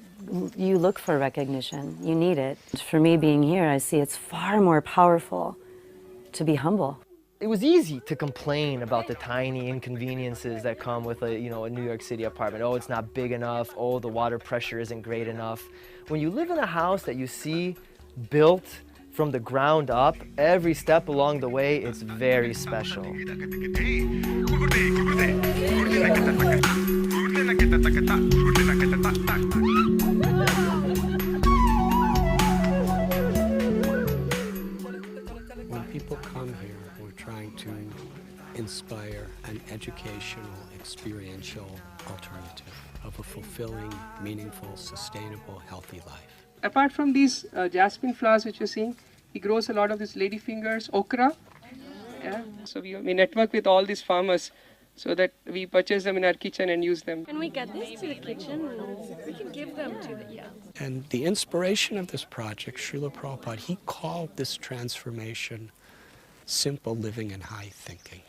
look for recognition. You need it. For me, being here, I see it's far more powerful to be humble. It was easy to complain about the tiny inconveniences that come with a New York City apartment. Oh, it's not big enough. Oh, the water pressure isn't great enough. When you live in a house that you see built from the ground up, every step along the way, it's very special. When people come here, we're trying to inspire an educational, experiential alternative of a fulfilling, meaningful, sustainable, healthy life. Apart from these jasmine flowers which you're seeing, he grows a lot of these ladyfingers, okra. Yeah. So we network with all these farmers so that we purchase them in our kitchen and use them. Can we get this to the kitchen? No. We can give them to the, And the inspiration of this project, Srila Prabhupada, he called this transformation simple living and high thinking.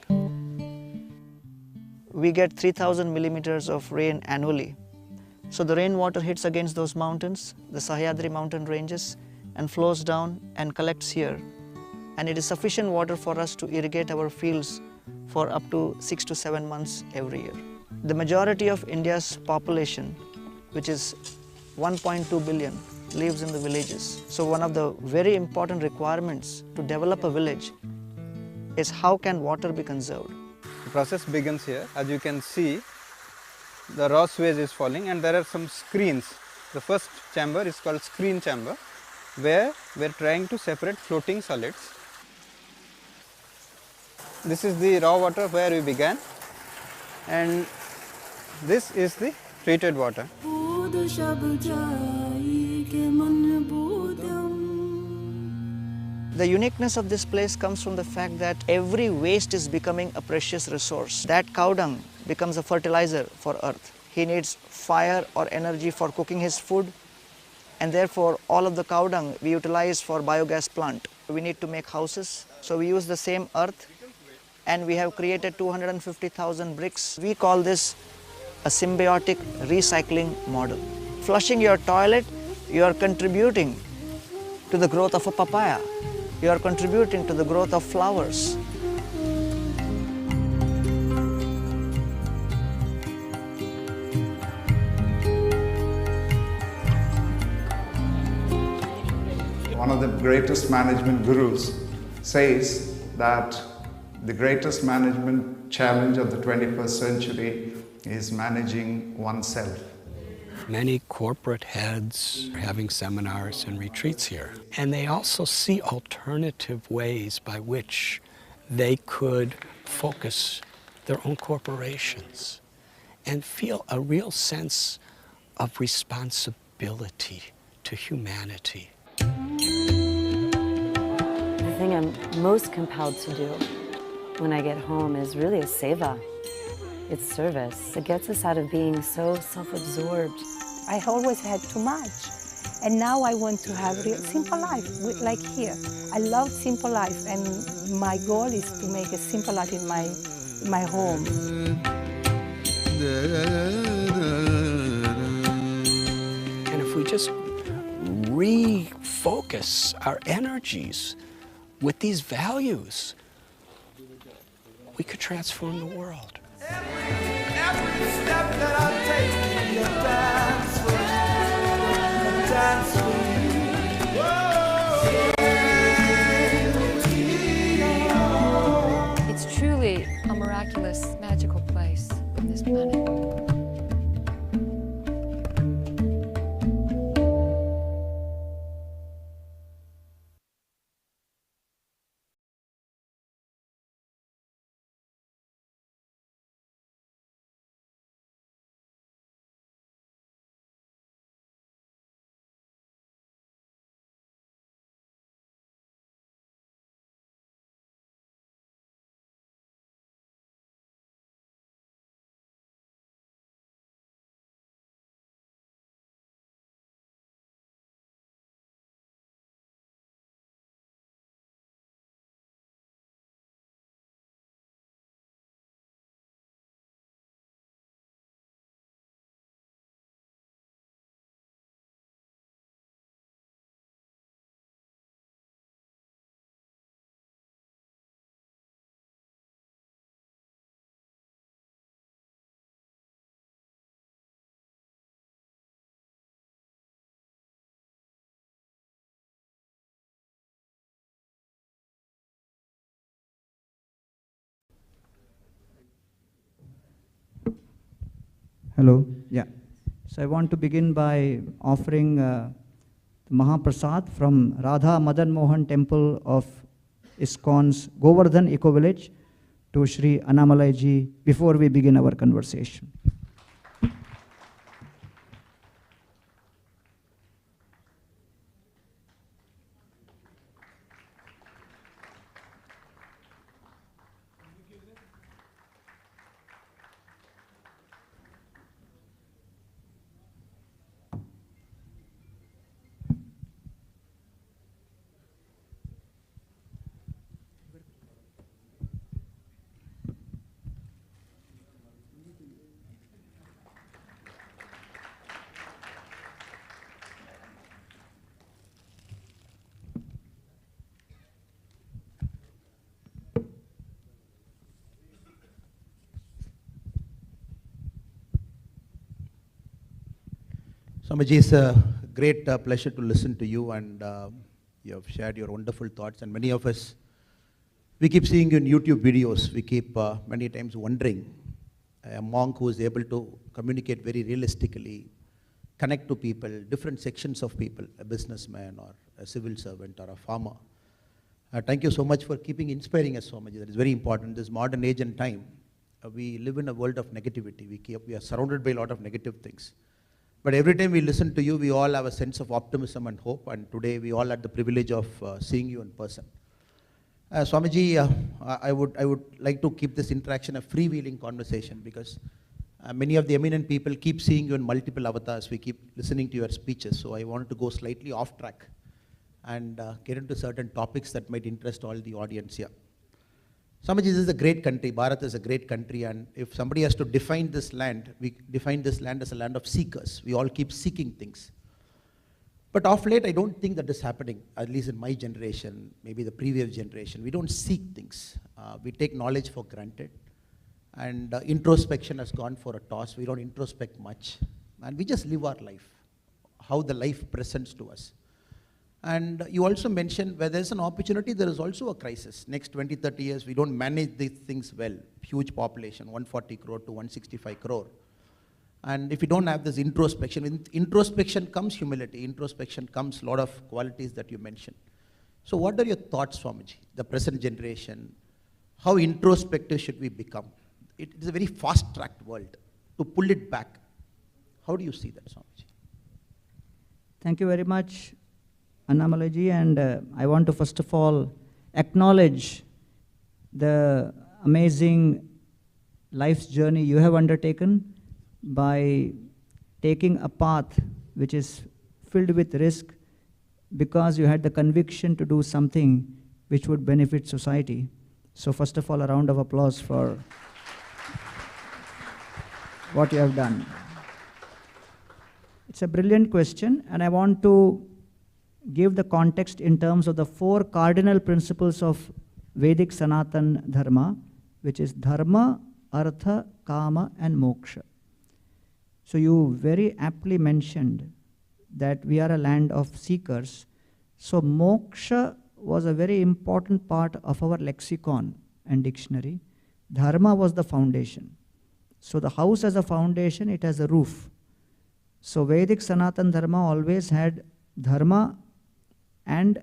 We get 3,000 millimeters of rain annually. So the rainwater hits against those mountains, the Sahyadri mountain ranges, and flows down and collects here. And it is sufficient water for us to irrigate our fields for up to 6 to 7 months every year. The majority of India's population, which is 1.2 billion, lives in the villages. So one of the very important requirements to develop a village is how can water be conserved. The process begins here. As you can see, the raw sewage is falling and there are some screens. The first chamber is called screen chamber, where we are trying to separate floating solids. This is the raw water where we began, and this is the treated water. The uniqueness of this place comes from the fact that every waste is becoming a precious resource. That cow dung becomes a fertilizer for earth. He needs fire or energy for cooking his food, and therefore all of the cow dung we utilize for biogas plant. We need to make houses, so we use the same earth, and we have created 250,000 bricks. We call this a symbiotic recycling model. Flushing your toilet, you are contributing to the growth of a papaya. You are contributing to the growth of flowers. One of the greatest management gurus says that the greatest management challenge of the 21st century is managing oneself. Many corporate heads are having seminars and retreats here. And they also see alternative ways by which they could focus their own corporations and feel a real sense of responsibility to humanity. The thing I'm most compelled to do when I get home is really a seva. It's service. It gets us out of being so self-absorbed. I always had too much, and now I want to have a simple life, like here. I love simple life, and my goal is to make a simple life in my home. And if we just refocus our energies with these values, we could transform the world. Every step that I take, you dance with me. It's truly a miraculous, magical place on this planet. Hello. Yeah. So I want to begin by offering Mahaprasad from Radha Madan Mohan Temple of ISKCON's Govardhan Eco Village to Shri Annamalai ji before we begin our conversation. Swamiji, it's a great pleasure to listen to you, and you have shared your wonderful thoughts. And many of us, we keep seeing you in YouTube videos. We keep many times wondering, a monk who is able to communicate very realistically, connect to people, different sections of people, a businessman or a civil servant or a farmer. Thank you so much for keeping inspiring us, Swamiji. That is very important. This modern age and time, we live in a world of negativity. We are surrounded by a lot of negative things. But every time we listen to you, we all have a sense of optimism and hope, and today we all had the privilege of seeing you in person. Swamiji, I would like to keep this interaction a freewheeling conversation, because Many of the eminent people keep seeing you in multiple avatars. We keep listening to your speeches. So I wanted to go slightly off track and get into certain topics that might interest all the audience here. Swamiji, this is a great country. Bharat is a great country. And if somebody has to define this land, we define this land as a land of seekers. We all keep seeking things. But of late, I don't think that is happening, at least in my generation, maybe the previous generation. We don't seek things. We take knowledge for granted. And introspection has gone for a toss. We don't introspect much. And we just live our life, how the life presents to us. And you also mentioned where there's an opportunity, there is also a crisis. Next 20, 30 years, we don't manage these things well. Huge population, 140 crore to 165 crore. And if you don't have this introspection, with introspection comes humility, introspection comes a lot of qualities that you mentioned. So what are your thoughts, Swamiji, the present generation? How introspective should we become? It is a very fast-tracked world. To pull it back, how do you see that, Swamiji? Thank you very much, Annamalaji, and I want to first of all acknowledge the amazing life's journey you have undertaken by taking a path which is filled with risk because you had the conviction to do something which would benefit society. So first of all, a round of applause for what you have done. It's a brilliant question, and I want to give the context in terms of the 4 cardinal principles of Vedic Sanatan Dharma, which is Dharma, Artha, Kama, and Moksha. So you very aptly mentioned that we are a land of seekers. So Moksha was a very important part of our lexicon and dictionary. Dharma was the foundation. So the house as a foundation, it has a roof. So Vedic Sanatan Dharma always had Dharma and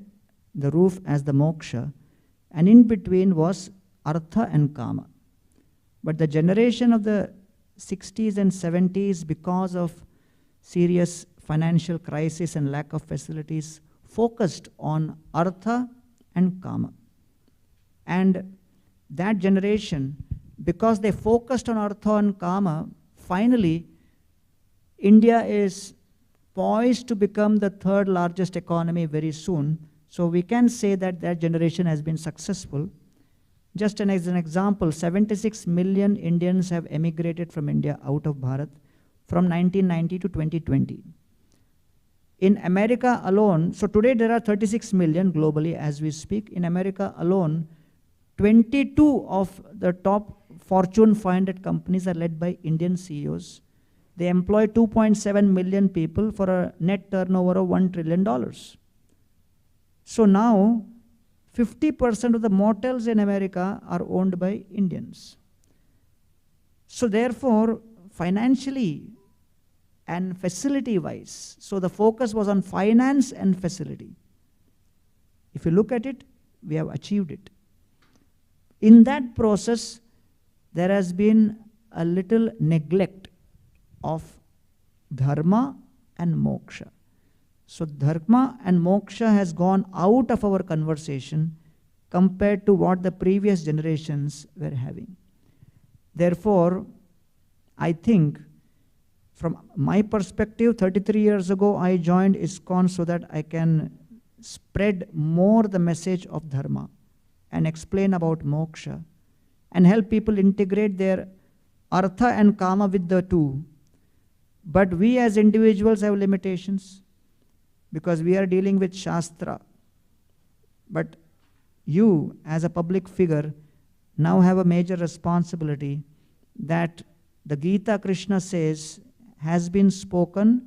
the roof as the moksha, and in between was Artha and Kama. But the generation of the 60s and 70s, because of serious financial crisis and lack of facilities, focused on Artha and Kama. And that generation, because they focused on Artha and Kama, finally, India is poised to become the 3rd largest economy very soon. So we can say that that generation has been successful. Just as an example, 76 million Indians have emigrated from India out of Bharat from 1990 to 2020. In America alone, so today there are 36 million globally as we speak. In America alone, 22 of the top Fortune 500 companies are led by Indian CEOs. They employ 2.7 million people for a net turnover of $1 trillion. So now, 50% of the motels in America are owned by Indians. So therefore, financially and facility-wise, so the focus was on finance and facility. If you look at it, we have achieved it. In that process, there has been a little neglect of dharma and moksha. So dharma and moksha has gone out of our conversation compared to what the previous generations were having. Therefore, I think from my perspective, 33 years ago, I joined ISKCON so that I can spread more the message of dharma and explain about moksha and help people integrate their artha and kama with the two. But we as individuals have limitations because we are dealing with Shastra. But you as a public figure now have a major responsibility that the Gita Krishna says has been spoken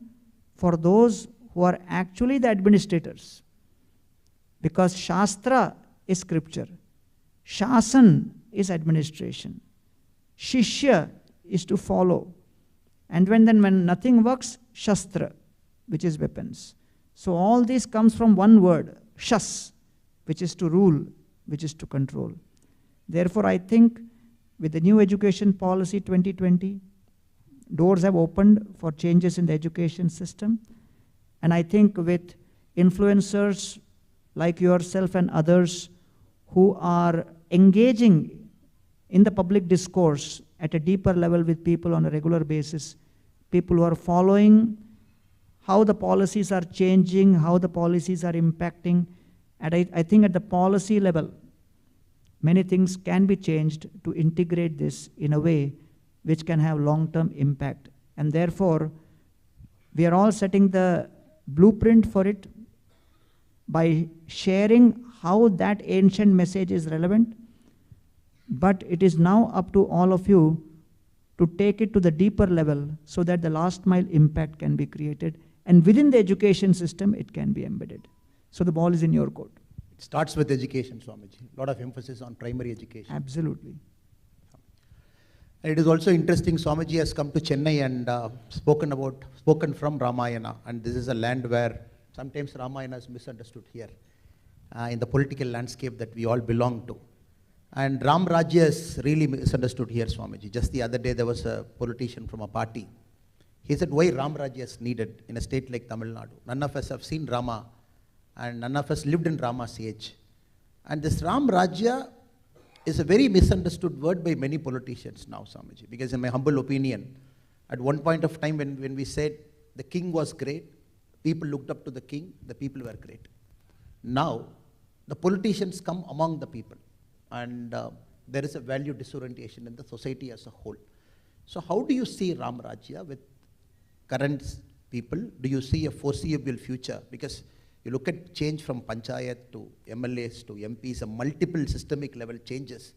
for those who are actually the administrators. Because Shastra is scripture. Shasan is administration. Shishya is to follow. And when nothing works, Shastra, which is weapons. So all this comes from one word, Shas, which is to rule, which is to control. Therefore, I think with the new education policy 2020, doors have opened for changes in the education system. And I think with influencers like yourself and others who are engaging in the public discourse at a deeper level with people on a regular basis, people who are following how the policies are changing, how the policies are impacting. And I think at the policy level, many things can be changed to integrate this in a way which can have long-term impact. And therefore, we are all setting the blueprint for it by sharing how that ancient message is relevant. But it is now up to all of you to take it to the deeper level so that the last mile impact can be created. And within the education system, it can be embedded. So the ball is in your court. It starts with education, Swamiji. A lot of emphasis on primary education. Absolutely. And it is also interesting, Swamiji has come to Chennai and spoken from Ramayana. And this is a land where sometimes Ramayana is misunderstood here in the political landscape that we all belong to. And Ram Rajya is really misunderstood here, Swamiji. Just the other day, there was a politician from a party. He said, why Ram Rajya is needed in a state like Tamil Nadu? None of us have seen Rama, and none of us lived in Rama's age. And this Ram Rajya is a very misunderstood word by many politicians now, Swamiji. Because in my humble opinion, at one point of time when we said the king was great, people looked up to the king, the people were great. Now, the politicians come among the people. And there is a value disorientation in the society as a whole. So how do you see Ram Rajya with current people? Do you see a foreseeable future? Because you look at change from Panchayat to MLAs to MPs, a multiple systemic level changes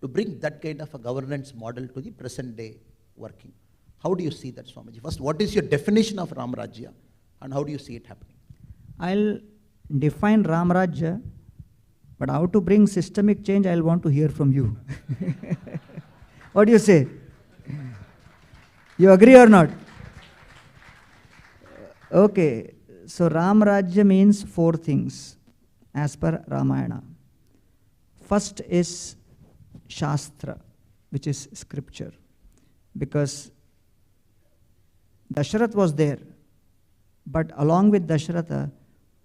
to bring that kind of a governance model to the present day working. How do you see that, Swamiji? First, what is your definition of Ram Rajya and how do you see it happening? I'll define Ram Rajya, but how to bring systemic change, I'll want to hear from you. What do you say? You agree or not? Okay, so Ram Rajya means 4 things as per Ramayana. First is Shastra, which is scripture, because Dasharath was there, but along with Dasharatha,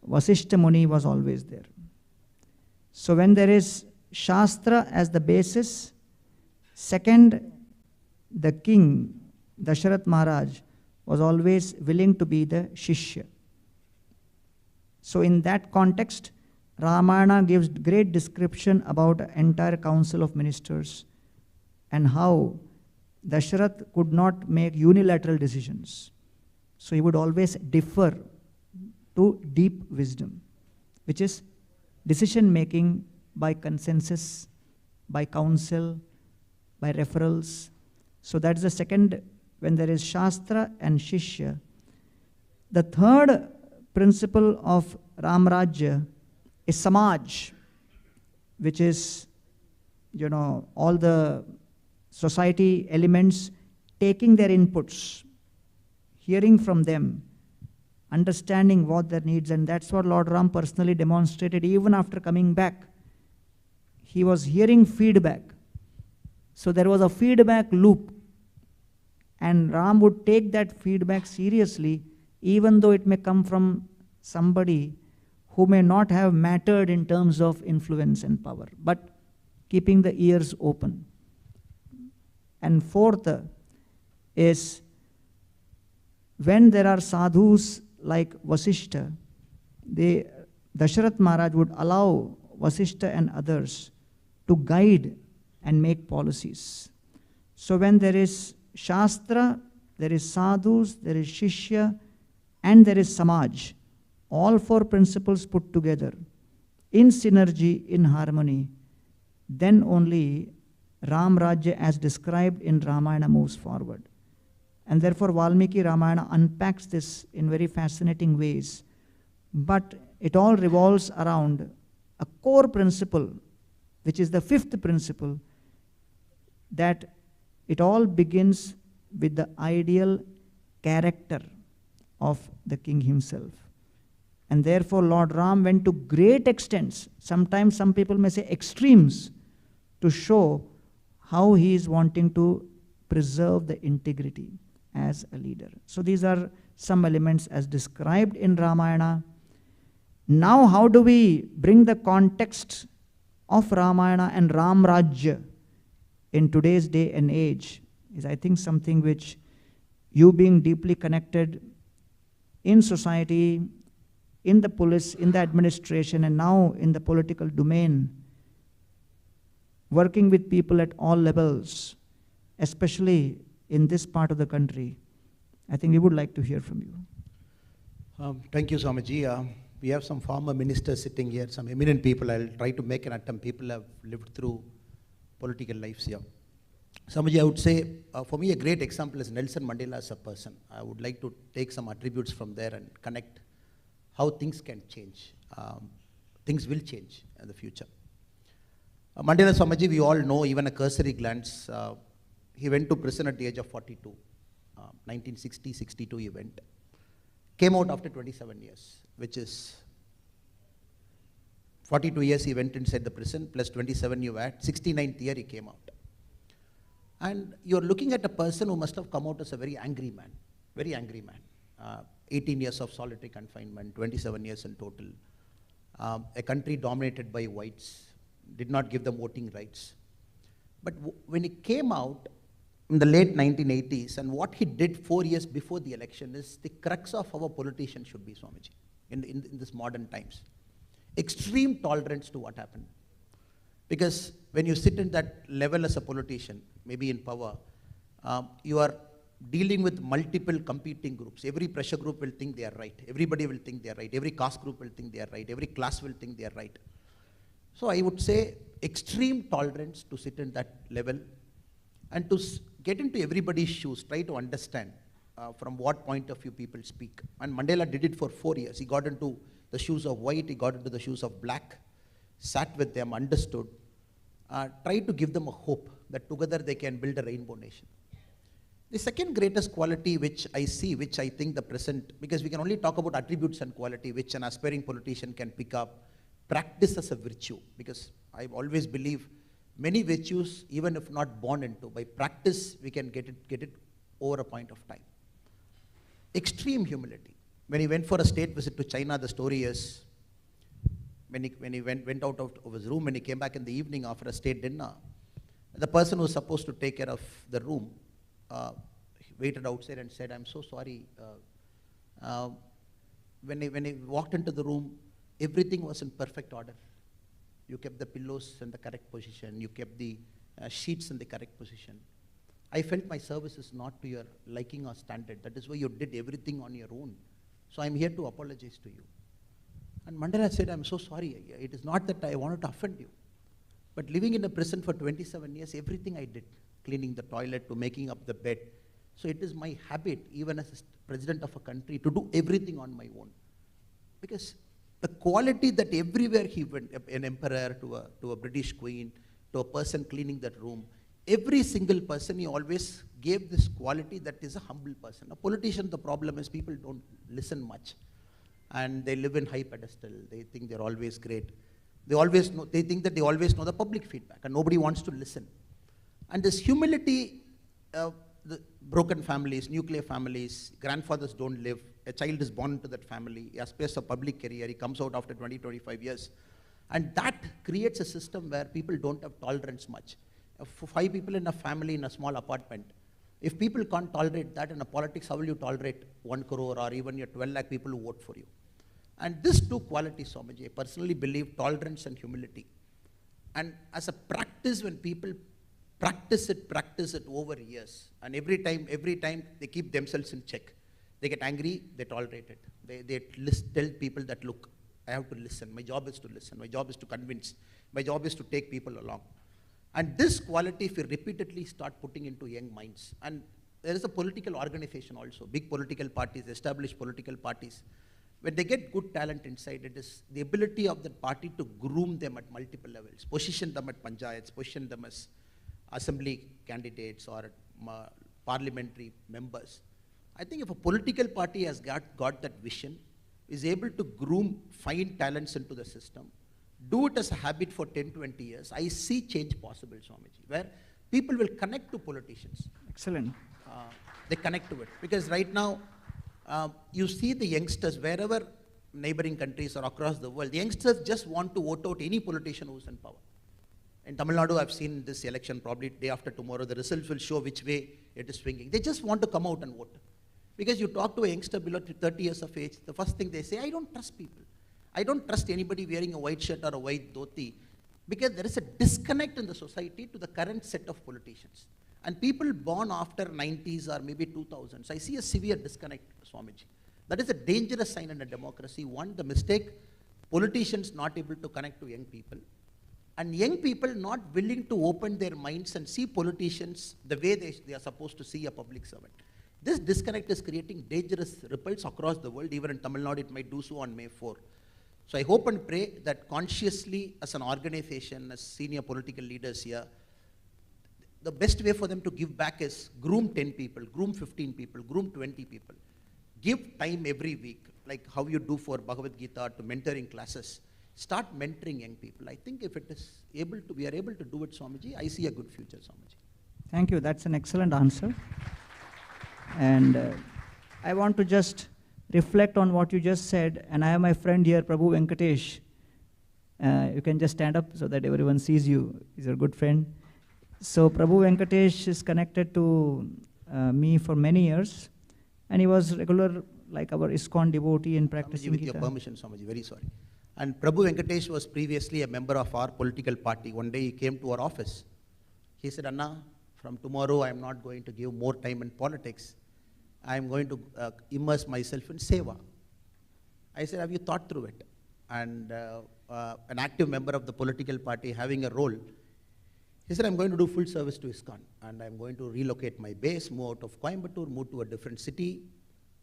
Vasishtha Muni was always there. So when there is Shastra as the basis, second, the king, Dasharath Maharaj, was always willing to be the Shishya. So in that context, Ramayana gives great description about an entire council of ministers and how Dasharath could not make unilateral decisions. So he would always defer to deep wisdom, which is decision making by consensus, by counsel, by referrals. So that's the second, when there is Shastra and Shishya. The third principle of Ram Rajya is Samaj, which is, all the society elements taking their inputs, hearing from them, understanding what their needs, and that's what Lord Ram personally demonstrated even after coming back. He was hearing feedback. So there was a feedback loop, and Ram would take that feedback seriously, even though it may come from somebody who may not have mattered in terms of influence and power, but keeping the ears open. And fourth is, when there are sadhus like Vasishtha, Dasharath Maharaj would allow Vasishtha and others to guide and make policies. So when there is Shastra, there is sadhus, there is Shishya, and there is Samaj, all 4 principles put together in synergy, in harmony, then only Ram Rajya as described in Ramayana moves forward. And therefore Valmiki Ramayana unpacks this in very fascinating ways. But it all revolves around a core principle, which is the 5th principle, that it all begins with the ideal character of the king himself. And therefore Lord Ram went to great extents, sometimes some people may say extremes, to show how he is wanting to preserve the integrity as a leader. So these are some elements as described in Ramayana. Now how do we bring the context of Ramayana and Ram Rajya in today's day and age? is, I think, something which you being deeply connected in society, in the police, in the administration, and now in the political domain, working with people at all levels, especially in this part of the country, I think we would like to hear from you. Thank you, Swamiji. We have some former ministers sitting here, some eminent people. I'll try to make an attempt. People have lived through political lives here. Swamiji, I would say, for me, a great example is Nelson Mandela as a person. I would like to take some attributes from there and connect how things can change. Things will change in the future. Mandela, Swamiji, we all know, even a cursory glance, he went to prison at the age of 42. 1960-62 he went. Came out after 27 years, which is 42 years he went inside the prison, plus 27 you add, 69th year he came out. And you're looking at a person who must have come out as a very angry man, 18 years of solitary confinement, 27 years in total. A country dominated by whites, did not give them voting rights. But when he came out in the late 1980s, and what he did 4 years before the election is the crux of our politicians should be, Swamiji, in this modern times. Extreme tolerance to what happened. Because when you sit in that level as a politician, maybe in power, you are dealing with multiple competing groups. Every pressure group will think they are right. Everybody will think they are right. Every caste group will think they are right. Every class will think they are right. So I would say extreme tolerance to sit in that level and to get into everybody's shoes, try to understand from what point of view people speak. And Mandela did it for 4 years. He got into the shoes of white, he got into the shoes of black, sat with them, understood, tried to give them a hope that together they can build a rainbow nation. The second greatest quality which I see, which I think the present, because we can only talk about attributes and quality which an aspiring politician can pick up, practice as a virtue, because I always believe many virtues, even if not born into, by practice we can get it over a point of time. Extreme humility. When he went for a state visit to China, the story is, when he went out of his room, when he came back in the evening after a state dinner, the person who was supposed to take care of the room waited outside and said, "I'm so sorry." When he walked into the room, everything was in perfect order. You kept the pillows in the correct position. You kept the sheets in the correct position. I felt my service is not to your liking or standard. That is why you did everything on your own. So I'm here to apologize to you. And Mandela said, "I'm so sorry. It is not that I wanted to offend you. But living in a prison for 27 years, everything I did, cleaning the toilet to making up the bed. So it is my habit, even as a president of a country, to do everything on my own." Because the quality that everywhere he went, an emperor to a British queen, to a person cleaning that room, every single person, he always gave this quality that is a humble person. A politician, the problem is people don't listen much. And they live in high pedestal. They think they're always great. They think that they always know the public feedback, and nobody wants to listen. And this humility, the broken families, nuclear families, grandfathers don't live, a child is born into that family, he aspires a public career, he comes out after 20-25 years. And that creates a system where people don't have tolerance much. For 5 people in a family in a small apartment, if people can't tolerate that in a politics, how will you tolerate 1 crore or even your 12 lakh people who vote for you? And these two qualities, Swamiji, I personally believe tolerance and humility. And as a practice, when people practice it over years, and every time they keep themselves in check. They get angry, they tolerate it. They tell people that, look, I have to listen. My job is to listen. My job is to convince. My job is to take people along. And this quality, if you repeatedly start putting into young minds, and there is a political organization also, big political parties, established political parties, when they get good talent inside, it is the ability of that party to groom them at multiple levels, position them at panchayats, position them as assembly candidates or parliamentary members. I think if a political party has got that vision, is able to groom fine talents into the system, do it as a habit for 10-20 years, I see change possible, Swamiji, where people will connect to politicians. Excellent. They connect to it. Because right now, you see the youngsters, wherever neighboring countries or across the world, the youngsters just want to vote out any politician who's in power. In Tamil Nadu, I've seen this election, probably day after tomorrow, the results will show which way it is swinging. They just want to come out and vote. Because you talk to a youngster below 30 years of age, the first thing they say, I don't trust people. I don't trust anybody wearing a white shirt or a white dhoti, because there is a disconnect in the society to the current set of politicians. And people born after 90s or maybe 2000s, I see a severe disconnect, Swamiji. That is a dangerous sign in a democracy. One, the mistake, politicians not able to connect to young people, and young people not willing to open their minds and see politicians the way they are supposed to see a public servant. This disconnect is creating dangerous ripples across the world. Even in Tamil Nadu, it might do so on May 4. So I hope and pray that consciously, as an organization, as senior political leaders here, the best way for them to give back is groom 10 people, groom 15 people, groom 20 people. Give time every week, like how you do for Bhagavad Gita to mentoring classes. Start mentoring young people. I think if it is able to, we are able to do it, Swamiji, I see a good future, Swamiji. Thank you. That's an excellent answer. And I want to just reflect on what you just said. And I have my friend here, Prabhu Venkatesh. You can just stand up so that everyone sees you. He's a good friend. So Prabhu Venkatesh is connected to me for many years. And he was regular, like our ISKCON devotee in practicing With Gita. your permission, Swamiji, very sorry. And Prabhu Venkatesh was previously a member of our political party. One day he came to our office. He said, Anna, from tomorrow I am not going to give more time in politics. I am going to immerse myself in seva. I said, have you thought through it? And an active member of the political party having a role, he said, I'm going to do full service to ISKCON. And I'm going to relocate my base, move out of Coimbatore, move to a different city.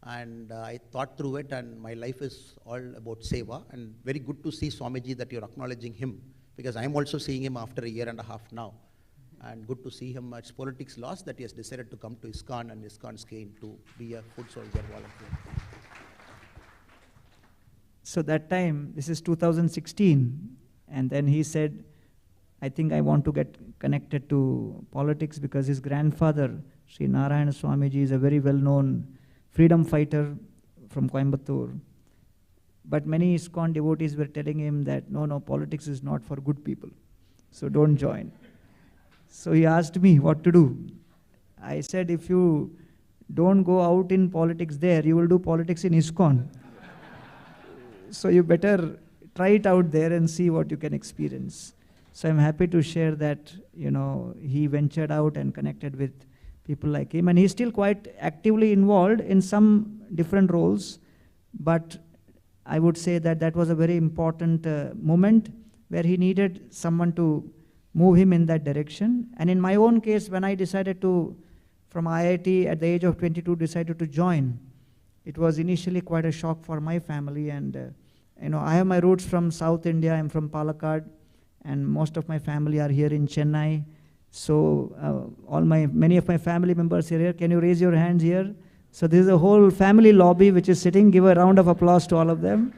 And I thought through it, and my life is all about seva. And very good to see Swamiji that you're acknowledging him, because I'm also seeing him after a year and a half now. And good to see him. It's politics lost that he has decided to come to ISKCON and ISKCON's gain to be a food soldier volunteer. So that time, this is 2016, and then he said, I think I want to get connected to politics because his grandfather, Sri Narayana Swamiji, is a very well-known freedom fighter from Coimbatore. But many ISKCON devotees were telling him that, no, politics is not for good people, so don't join. So he asked me what to do. I said, if you don't go out in politics there, you will do politics in ISKCON. So you better try it out there and see what you can experience. So I'm happy to share that, he ventured out and connected with people like him. And he's still quite actively involved in some different roles. But I would say that that was a very important moment where he needed someone to move him in that direction. And in my own case, when I decided to, from IIT at the age of 22, decided to join, it was initially quite a shock for my family. And I have my roots from South India. I'm from Palakkad, and most of my family are here in Chennai. So many of my family members are here. Can you raise your hands here? So this is a whole family lobby which is sitting. Give a round of applause to all of them.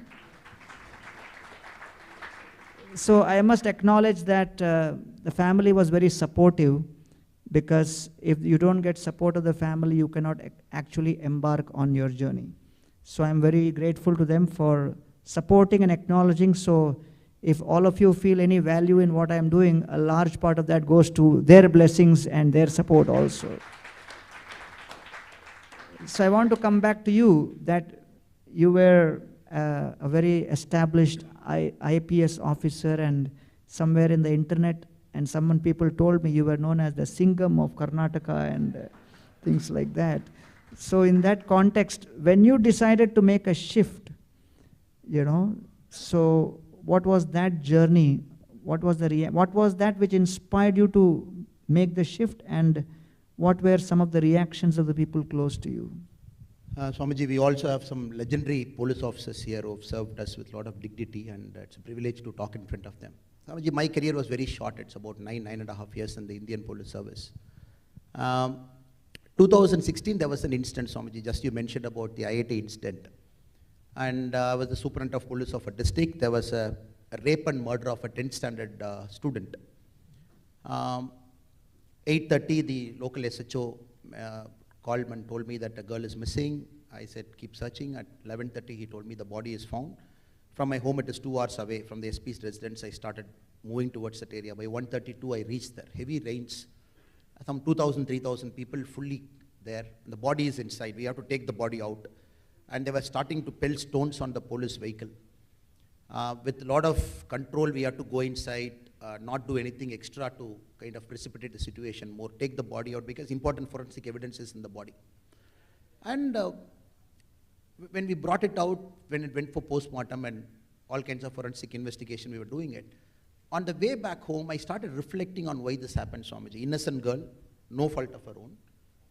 So I must acknowledge that the family was very supportive, because if you don't get support of the family, you cannot actually embark on your journey. So I'm very grateful to them for supporting and acknowledging. So if all of you feel any value in what I'm doing, a large part of that goes to their blessings and their support also. So I want to come back to you, that you were a very established IPS officer, and somewhere in the internet, and people told me you were known as the Singham of Karnataka and things like that. So in that context, when you decided to make a shift, so what was that journey? What was that which inspired you to make the shift, and what were some of the reactions of the people close to you? Swamiji, we also have some legendary police officers here who have served us with a lot of dignity, and it's a privilege to talk in front of them. Swamiji, my career was very short. It's about 9.5 years in the Indian Police Service. 2016, there was an incident, Swamiji, just you mentioned about the IIT incident. And I was the superintendent of police of a district. There was a rape and murder of a 10th standard student. 8:30, the local SHO called and told me that a girl is missing. I said, keep searching. At 11:30, he told me the body is found. From my home, it is 2 hours away. From the SP's residence, I started moving towards that area. By 1:32, I reached there. Heavy rains. some 2,000, 3,000 people fully there. The body is inside. We have to take the body out. And they were starting to pelt stones on the police vehicle. With a lot of control, we have to go inside, not do anything extra to kind of precipitate the situation more, take the body out because important forensic evidence is in the body. And when we brought it out, when it went for post-mortem and all kinds of forensic investigation, we were doing it. On the way back home, I started reflecting on why this happened, Swamiji. Innocent girl, no fault of her own,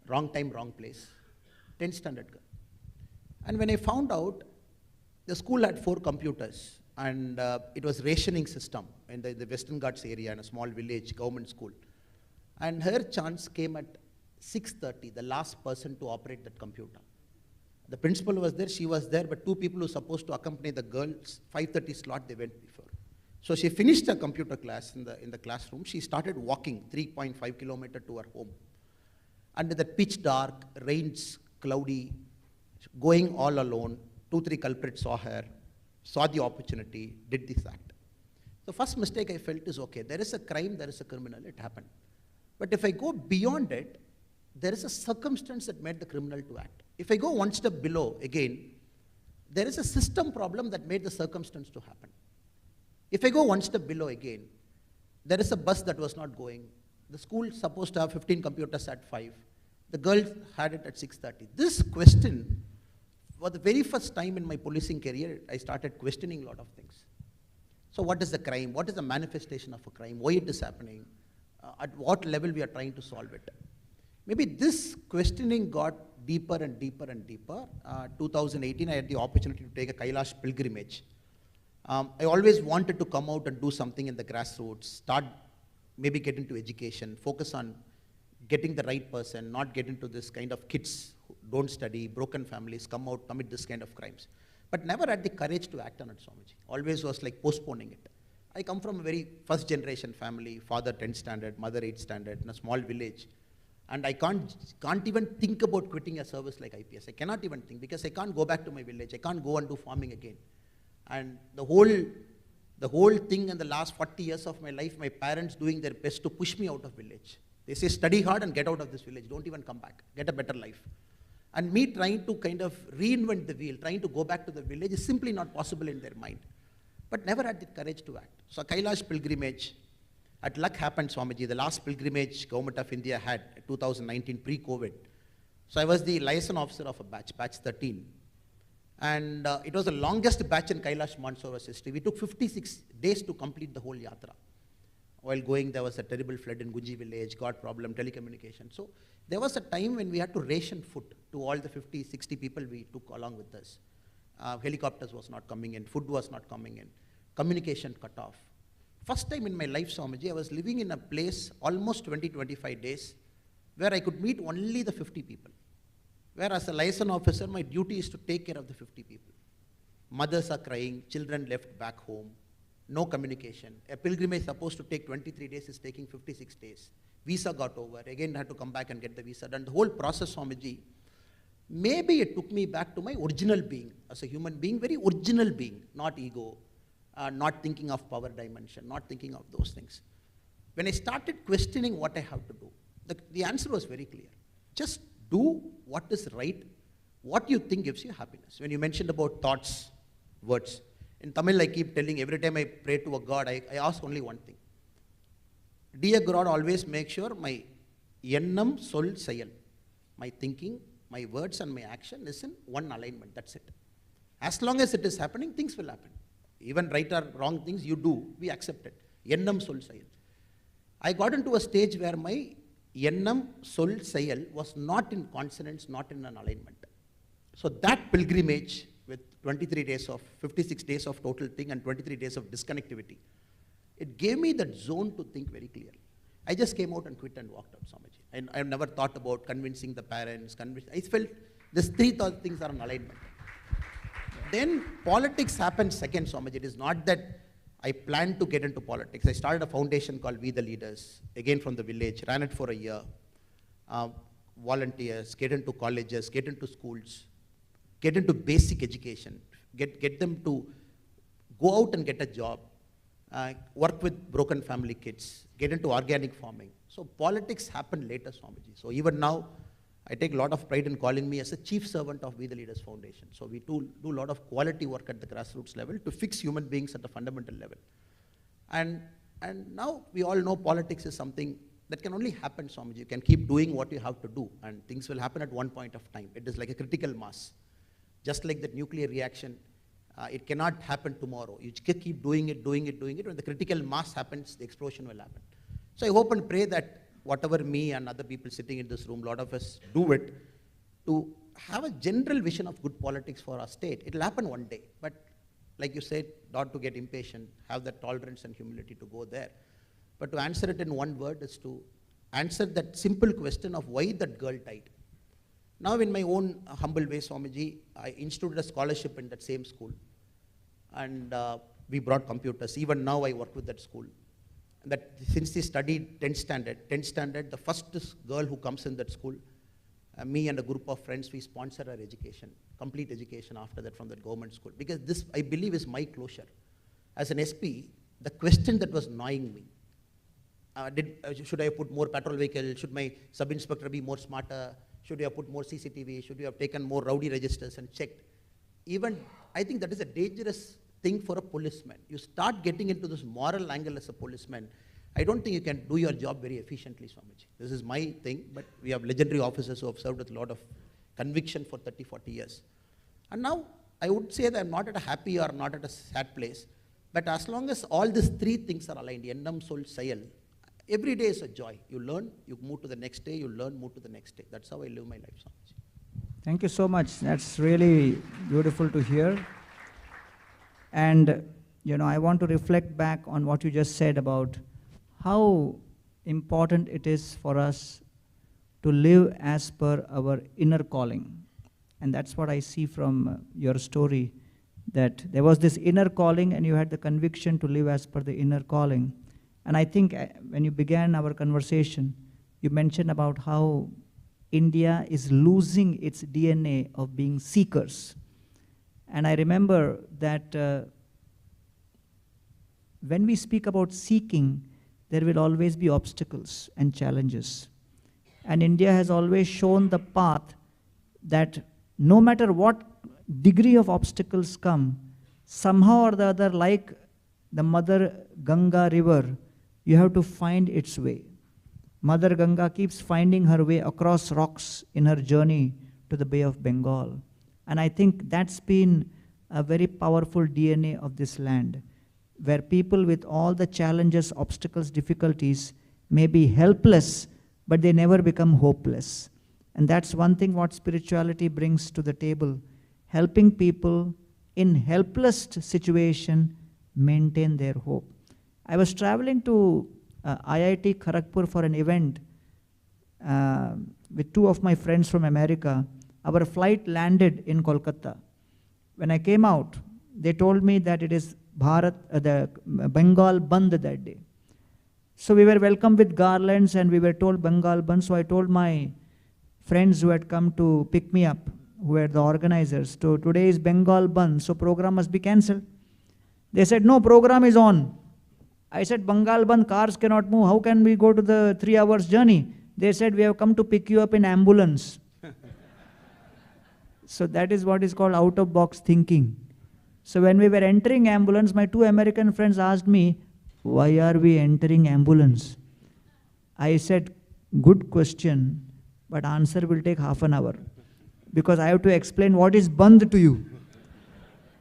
wrong time, wrong place, 10th standard girl. And when I found out, the school had 4 computers, and it was rationing system in the Western Ghats area in a small village, government school. And her chance came at 6:30, the last person to operate that computer. The principal was there, she was there, but 2 people who were supposed to accompany the girls, 5:30 slot, they went before. So she finished her computer class in the classroom. She started walking 3.5 kilometers to her home. Under the pitch dark, rains, cloudy, going all alone, 2-3 culprits saw her, saw the opportunity, did this act. The first mistake I felt is, okay, there is a crime, there is a criminal, it happened. But if I go beyond it, there is a circumstance that made the criminal to act. If I go one step below, again, there is a system problem that made the circumstance to happen. If I go one step below again, there is a bus that was not going. The school is supposed to have 15 computers at 5. The girls had it at 6:30. This question, for the very first time in my policing career, I started questioning a lot of things. So what is the crime? What is the manifestation of a crime? Why it is happening? At what level we are trying to solve it? Maybe this questioning got deeper and deeper and deeper. 2018, I had the opportunity to take a Kailash pilgrimage. I always wanted to come out and do something in the grassroots, start maybe get into education, focus on getting the right person, not get into this kind of kids who don't study, broken families, come out, commit this kind of crimes. But never had the courage to act on it, Swamiji. Always was like postponing it. I come from a very first generation family, father 10th standard, mother 8th standard, in a small village. And I can't even think about quitting a service like IPS. I cannot even think because I can't go back to my village. I can't go and do farming again. And the whole thing in the last 40 years of my life, my parents doing their best to push me out of village. They say, study hard and get out of this village. Don't even come back. Get a better life. And me trying to kind of reinvent the wheel, trying to go back to the village is simply not possible in their mind. But never had the courage to act. So Kailash pilgrimage, at luck happened, Swamiji. The last pilgrimage Government of India had, 2019, pre-COVID. So I was the liaison officer of a batch 13. And it was the longest batch in Kailash Mansarovar's history. We took 56 days to complete the whole yatra. While going, there was a terrible flood in Gunji village, got problem, telecommunication. So there was a time when we had to ration food to all the 50, 60 people we took along with us. Helicopters was not coming in, food was not coming in, communication cut off. First time in my life, Swamiji, I was living in a place almost 20-25 days where I could meet only the 50 people. Where as a liaison officer, my duty is to take care of the 50 people. Mothers are crying, children left back home, no communication. A pilgrimage supposed to take 23 days is taking 56 days. Visa got over, again had to come back and get the visa done. The whole process, Swamiji, maybe it took me back to my original being, as a human being, very original being, not ego, not thinking of power dimension, not thinking of those things. When I started questioning what I have to do, the answer was very clear. Just do what is right, what you think gives you happiness. When you mentioned about thoughts, words, in Tamil I keep telling, every time I pray to a God, I ask only one thing. Dear God, always make sure my ennam sol sayal, my thinking, my words and my action is in one alignment, that's it. As long as it is happening, things will happen. Even right or wrong things you do, we accept it. Ennam sol sayal. I got into a stage where my ennam sol sayal was not in consonance, not in an alignment. So that pilgrimage with 23 days of, 56 days of total thing and 23 days of disconnectivity, it gave me that zone to think very clearly. I just came out and quit and walked out, Swamiji. And I've never thought about convincing the parents, I felt these three things are in alignment. Then politics happened second, Swamiji. It is not that I planned to get into politics. I started a foundation called We the Leaders, again from the village, ran it for a year. Volunteers, get into colleges, get into schools, get into basic education, get them to go out and get a job, work with broken family kids, get into organic farming. So politics happened later, Swamiji. So even now, I take a lot of pride in calling me as a chief servant of We the Leaders Foundation. So we do a lot of quality work at the grassroots level to fix human beings at the fundamental level. And now we all know politics is something that can only happen, Swamiji. You can keep doing what you have to do, and things will happen at one point of time. It is like a critical mass. Just like that nuclear reaction, it cannot happen tomorrow. You keep doing it. When the critical mass happens, the explosion will happen. So I hope and pray that whatever me and other people sitting in this room, a lot of us do it, to have a general vision of good politics for our state. It will happen one day, but like you said, not to get impatient, have the tolerance and humility to go there. But to answer it in one word is to answer that simple question of why that girl died. Now in my own humble way, Swamiji, I instituted a scholarship in that same school, and we brought computers. Even now I work with that school. That since they studied 10th standard, the first girl who comes in that school, me and a group of friends, we sponsor her education, complete education after that from that government school. Because this, I believe, is my closure. As an SP, the question that was gnawing me, should I have put more patrol vehicles? Should my sub-inspector be more smarter? Should you have put more CCTV? Should you have taken more rowdy registers and checked? Even, I think that is a dangerous thing for a policeman. You start getting into this moral angle as a policeman, I don't think you can do your job very efficiently, Swamiji. This is my thing, but we have legendary officers who have served with a lot of conviction for 30, 40 years. And now, I would say that I'm not at a happy or not at a sad place, but as long as all these three things are aligned, Ennam, Soul, Sayal, every day is a joy. You learn, you move to the next day, you learn, move to the next day. That's how I live my life, Swamiji. Thank you so much. That's really beautiful to hear. And, I want to reflect back on what you just said about how important it is for us to live as per our inner calling. And that's what I see from your story, that there was this inner calling and you had the conviction to live as per the inner calling. And I think when you began our conversation, you mentioned about how India is losing its DNA of being seekers. And I remember that when we speak about seeking, there will always be obstacles and challenges. And India has always shown the path that no matter what degree of obstacles come, somehow or the other, like the Mother Ganga river, you have to find its way. Mother Ganga keeps finding her way across rocks in her journey to the Bay of Bengal. And I think that's been a very powerful DNA of this land, where people with all the challenges, obstacles, difficulties may be helpless, but they never become hopeless. And that's one thing what spirituality brings to the table, helping people in helpless situation maintain their hope. I was traveling to IIT Kharagpur for an event with two of my friends from America. Our flight landed in Kolkata. When I came out, they told me that it is the Bengal Bandh that day. So we were welcomed with garlands and we were told Bengal Bandh. So I told my friends who had come to pick me up, who were the organizers, so today is Bengal Bandh, so program must be cancelled. They said, no, program is on. I said, Bengal Bandh, cars cannot move. How can we go to the 3 hours journey? They said, we have come to pick you up in ambulance. So that is what is called out-of-box thinking. So when we were entering ambulance, my two American friends asked me, why are we entering ambulance? I said, good question, but answer will take half an hour, because I have to explain what is bandh to you.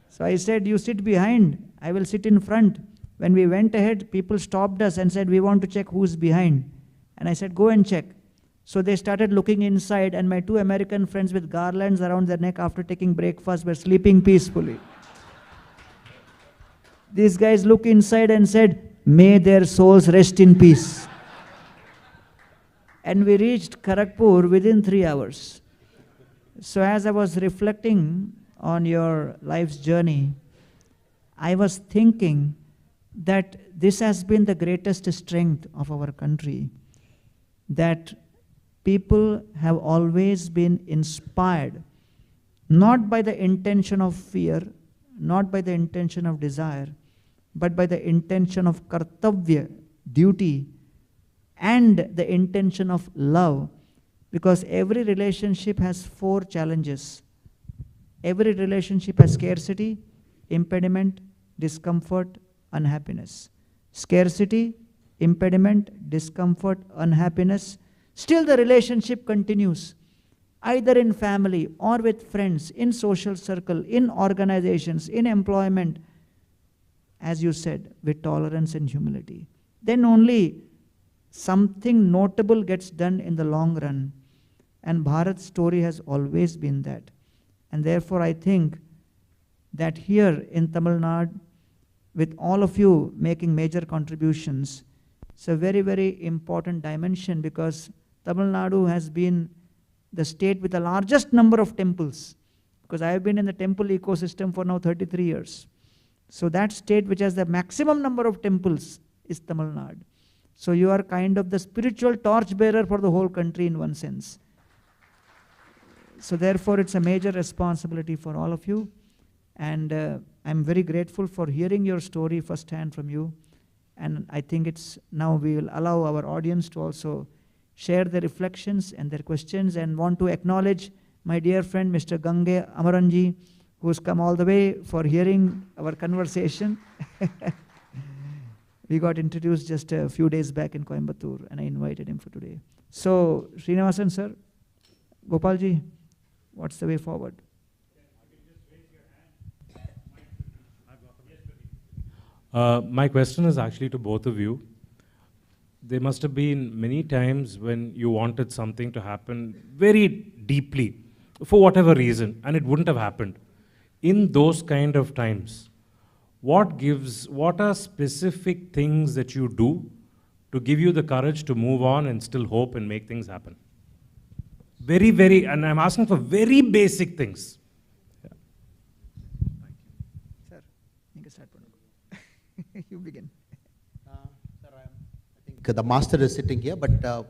So I said, you sit behind, I will sit in front. When we went ahead, people stopped us and said, we want to check who's behind. And I said, go and check. So they started looking inside, and my two American friends with garlands around their neck after taking breakfast were sleeping peacefully. These guys looked inside and said, may their souls rest in peace. And we reached Kharagpur within 3 hours. So as I was reflecting on your life's journey, I was thinking that this has been the greatest strength of our country, that people have always been inspired, not by the intention of fear, not by the intention of desire, but by the intention of kartavya, duty, and the intention of love, because every relationship has 4 challenges. Every relationship has scarcity, impediment, discomfort, unhappiness. Scarcity, impediment, discomfort, unhappiness. Still the relationship continues, either in family or with friends, in social circle, in organizations, in employment, as you said, with tolerance and humility. Then only something notable gets done in the long run. And Bharat's story has always been that. And therefore I think that here in Tamil Nadu, with all of you making major contributions, it's a very, very important dimension, because Tamil Nadu has been the state with the largest number of temples, because I have been in the temple ecosystem for now 33 years. So that state which has the maximum number of temples is Tamil Nadu. So you are kind of the spiritual torchbearer for the whole country in one sense. So therefore it's a major responsibility for all of you. And I'm very grateful for hearing your story firsthand from you. And I think it's now we will allow our audience to also share their reflections and their questions, and want to acknowledge my dear friend Mr. Gange Amaranji, who's come all the way for hearing our conversation. We got introduced just a few days back in Coimbatore, and I invited him for today. So, Srinivasan sir, Gopalji, what's the way forward? My question is actually to both of you. There must have been many times when you wanted something to happen very deeply, for whatever reason, and it wouldn't have happened. In those kind of times, what are specific things that you do to give you the courage to move on and still hope and make things happen? Very, very, and I'm asking for very basic things. Yeah. Sir, you can start. You begin. Sir, I think the master is sitting here, but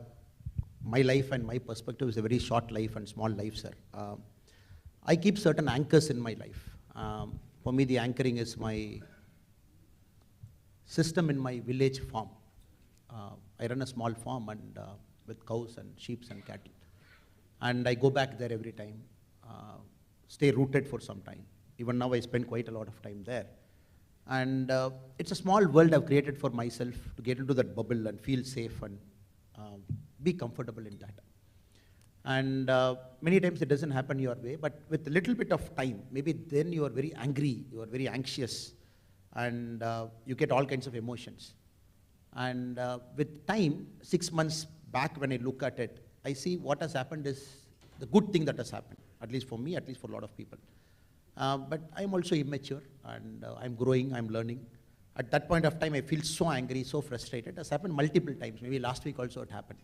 my life and my perspective is a very short life and small life, sir. I keep certain anchors in my life. For me, the anchoring is my system in my village farm. I run a small farm and with cows and sheep and cattle. And I go back there every time, stay rooted for some time. Even now I spend quite a lot of time there. And it's a small world I've created for myself to get into that bubble and feel safe and be comfortable in that. And many times it doesn't happen your way, but with a little bit of time, maybe then you are very angry, you are very anxious, and you get all kinds of emotions. And with time, 6 months back when I look at it, I see what has happened is the good thing that has happened, at least for me, at least for a lot of people. But I'm also immature, and I'm growing, I'm learning. At that point of time, I feel so angry, so frustrated. It has happened multiple times. Maybe last week also it happened.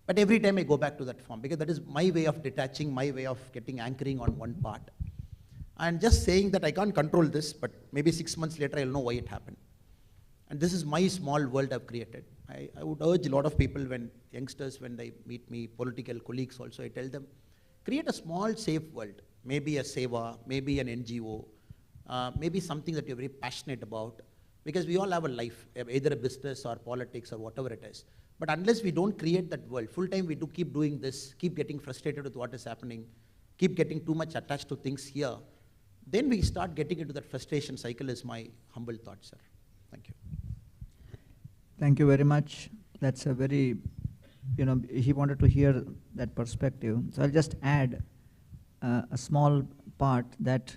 But every time I go back to that form, because that is my way of detaching, my way of getting anchoring on one part. And just saying that I can't control this, but maybe 6 months later I'll know why it happened. And this is my small world I've created. I would urge a lot of people, when youngsters, when they meet me, political colleagues also, I tell them, create a small safe world. Maybe a seva, maybe an NGO, maybe something that you're very passionate about. Because we all have a life, either a business or politics or whatever it is. But unless we don't create that world, full time we do keep doing this, keep getting frustrated with what is happening, keep getting too much attached to things here, then we start getting into that frustration cycle, is my humble thought, sir. Thank you. Thank you very much. That's a very, he wanted to hear that perspective. So I'll just add a small part that,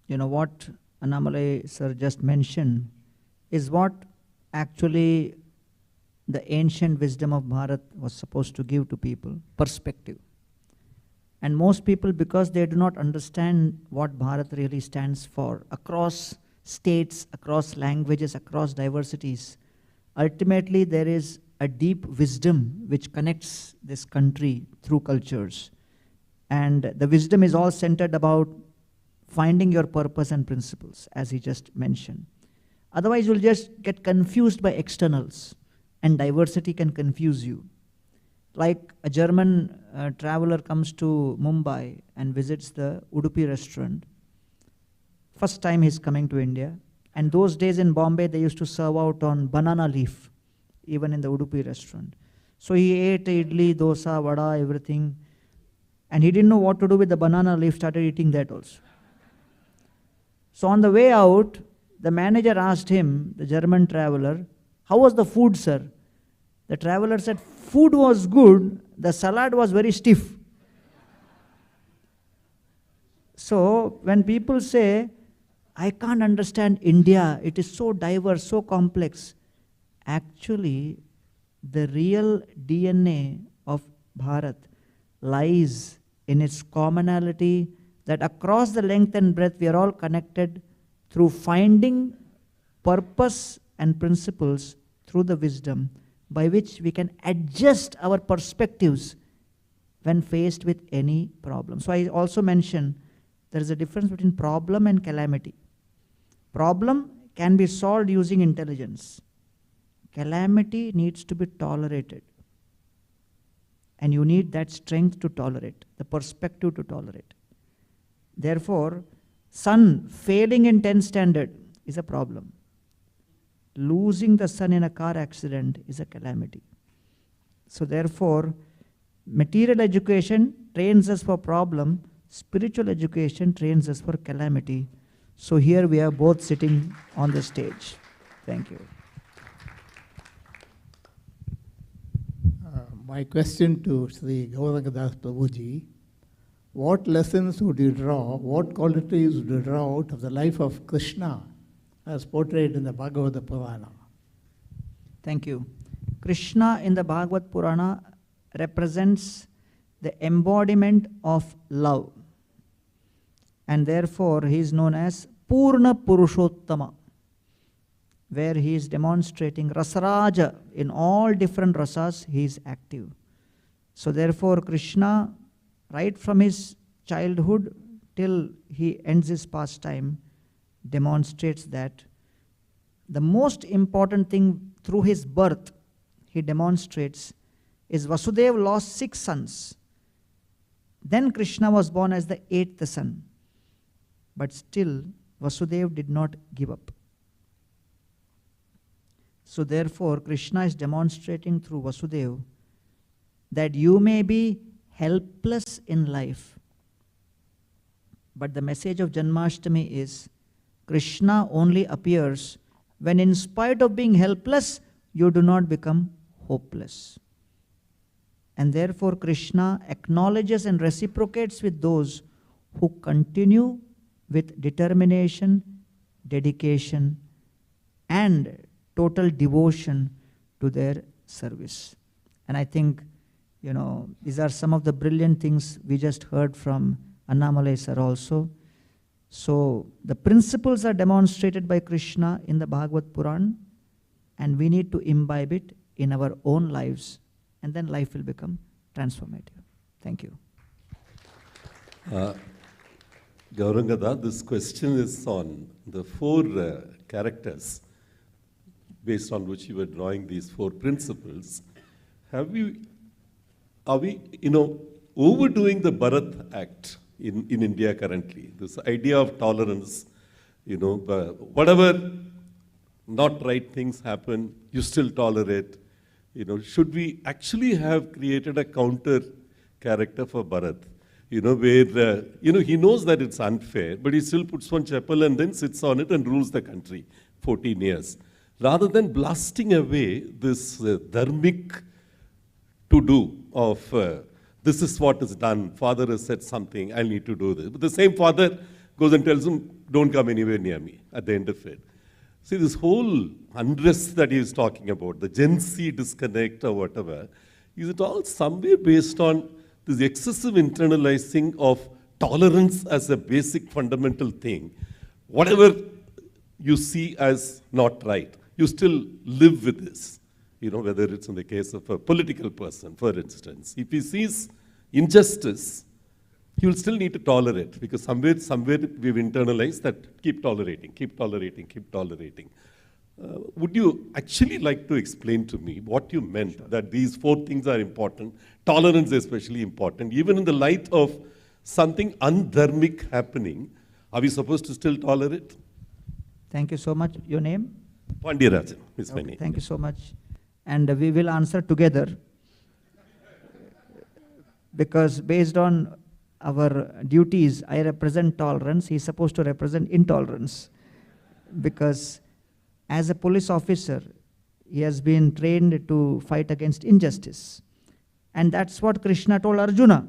what Annamalai sir just mentioned is what actually the ancient wisdom of Bharat was supposed to give to people, perspective. And most people, because they do not understand what Bharat really stands for, across states, across languages, across diversities, ultimately there is a deep wisdom which connects this country through cultures. And the wisdom is all centered about finding your purpose and principles, as he just mentioned. Otherwise, you'll just get confused by externals, and diversity can confuse you. Like a German traveler comes to Mumbai and visits the Udupi restaurant. First time he's coming to India, And those days in Bombay, they used to serve out on banana leaf, even in the Udupi restaurant. So he ate idli, dosa, vada, everything. And he didn't know what to do with the banana leaf, started eating that also. So on the way out, the manager asked him, the German traveler, how was the food, sir? The traveler said, food was good, the salad was very stiff. So when people say, I can't understand India, it is so diverse, so complex. Actually, the real DNA of Bharat lies in its commonality that across the length and breadth we are all connected through finding purpose and principles through the wisdom by which we can adjust our perspectives when faced with any problem. So I also mentioned there is a difference between problem and calamity. Problem can be solved using intelligence. Calamity needs to be tolerated. And you need that strength to tolerate, the perspective to tolerate. Therefore, son failing in 10th standard is a problem. Losing the son in a car accident is a calamity. So therefore, material education trains us for problem, spiritual education trains us for calamity. So here we are both sitting on the stage. Thank you. My question to Sri Gauranga Das Prabhuji, what lessons would you draw, what qualities would you draw out of the life of Krishna as portrayed in the Bhagavad Purana? Thank you. Krishna in the Bhagavad Purana represents the embodiment of love. And therefore he is known as Purna Purushottama, where he is demonstrating Rasaraja. In all different rasas, he is active. So therefore Krishna, right from his childhood till he ends his pastime, demonstrates that the most important thing through his birth, he demonstrates, is Vasudeva lost 6 sons. Then Krishna was born as the 8th son. But still, Vasudeva did not give up. So therefore, Krishna is demonstrating through Vasudeva that you may be helpless in life. But the message of Janmashtami is, Krishna only appears when in spite of being helpless, you do not become hopeless. And therefore, Krishna acknowledges and reciprocates with those who continue with determination, dedication, and total devotion to their service. And I think, these are some of the brilliant things we just heard from Annamalai sir also. So the principles are demonstrated by Krishna in the Bhagavad Puran, and we need to imbibe it in our own lives, and then life will become transformative. Thank you. Gauranga, this question is on the 4 characters based on which you were drawing these 4 principles. Are we overdoing the Bharat Act in India currently? This idea of tolerance, whatever not right things happen, you still tolerate. Should we actually have created a counter character for Bharat? Where, he knows that it's unfair, but he still puts one chapel and then sits on it and rules the country 14 years. Rather than blasting away this dharmic to-do of, this is what is done, father has said something, I need to do this. But the same father goes and tells him, don't come anywhere near me at the end of it. See, this whole unrest that he is talking about, the Gen Z disconnect or whatever, is it all somewhere based on this excessive internalizing of tolerance as a basic fundamental thing? Whatever you see as not right, you still live with this. Whether it's in the case of a political person, for instance. If he sees injustice, he will still need to tolerate, because somewhere we've internalized that keep tolerating. Would you actually like to explain to me what you meant, that these 4 things are important, tolerance especially important, even in the light of something undharmic happening, are we supposed to still tolerate? Thank you so much. Your name? Pandirajan is my Okay, name. thank you so much. And we will answer together because based on our duties, I represent tolerance. He's supposed to represent intolerance because as a police officer, he has been trained to fight against injustice. And that's what Krishna told Arjuna,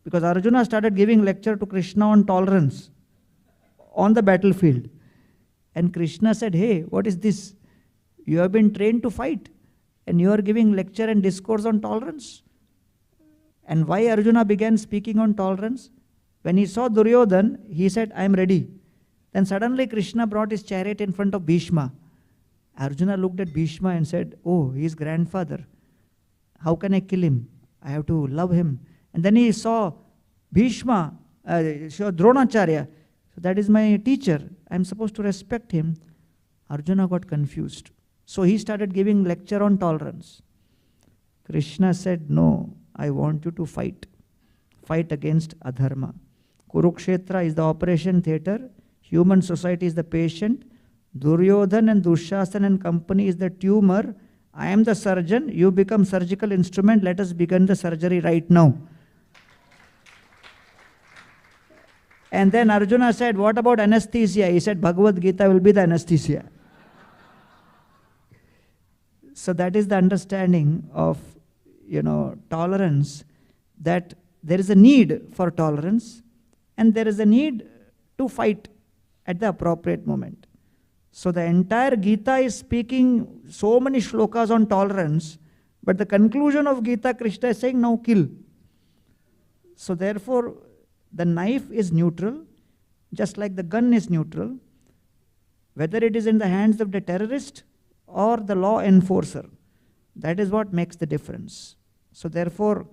because Arjuna started giving lecture to Krishna on tolerance on the battlefield. And Krishna said, hey, what is this? You have been trained to fight and you are giving lecture and discourse on tolerance. And why Arjuna began speaking on tolerance? When he saw Duryodhan, he said, I am ready. Then suddenly Krishna brought his chariot in front of Bhishma. Arjuna looked at Bhishma and said, oh, he is grandfather. How can I kill him? I have to love him. And then he saw Bhishma, saw Dronacharya. So that is my teacher. I am supposed to respect him. Arjuna got confused. So he started giving lecture on tolerance. Krishna said, no, I want you to fight. Fight against adharma. Kurukshetra is the operation theatre. Human society is the patient. Duryodhan and Dushasan and company is the tumor. I am the surgeon. You become surgical instrument. Let us begin the surgery right now. And then Arjuna said, what about anesthesia? He said, Bhagavad Gita will be the anesthesia. So that is the understanding of, tolerance, that there is a need for tolerance and there is a need to fight at the appropriate moment. So the entire Gita is speaking so many shlokas on tolerance, but the conclusion of Gita, Krishna is saying, now kill. So therefore, the knife is neutral, just like the gun is neutral, whether it is in the hands of the terrorist or the law enforcer. That is what makes the difference. So therefore,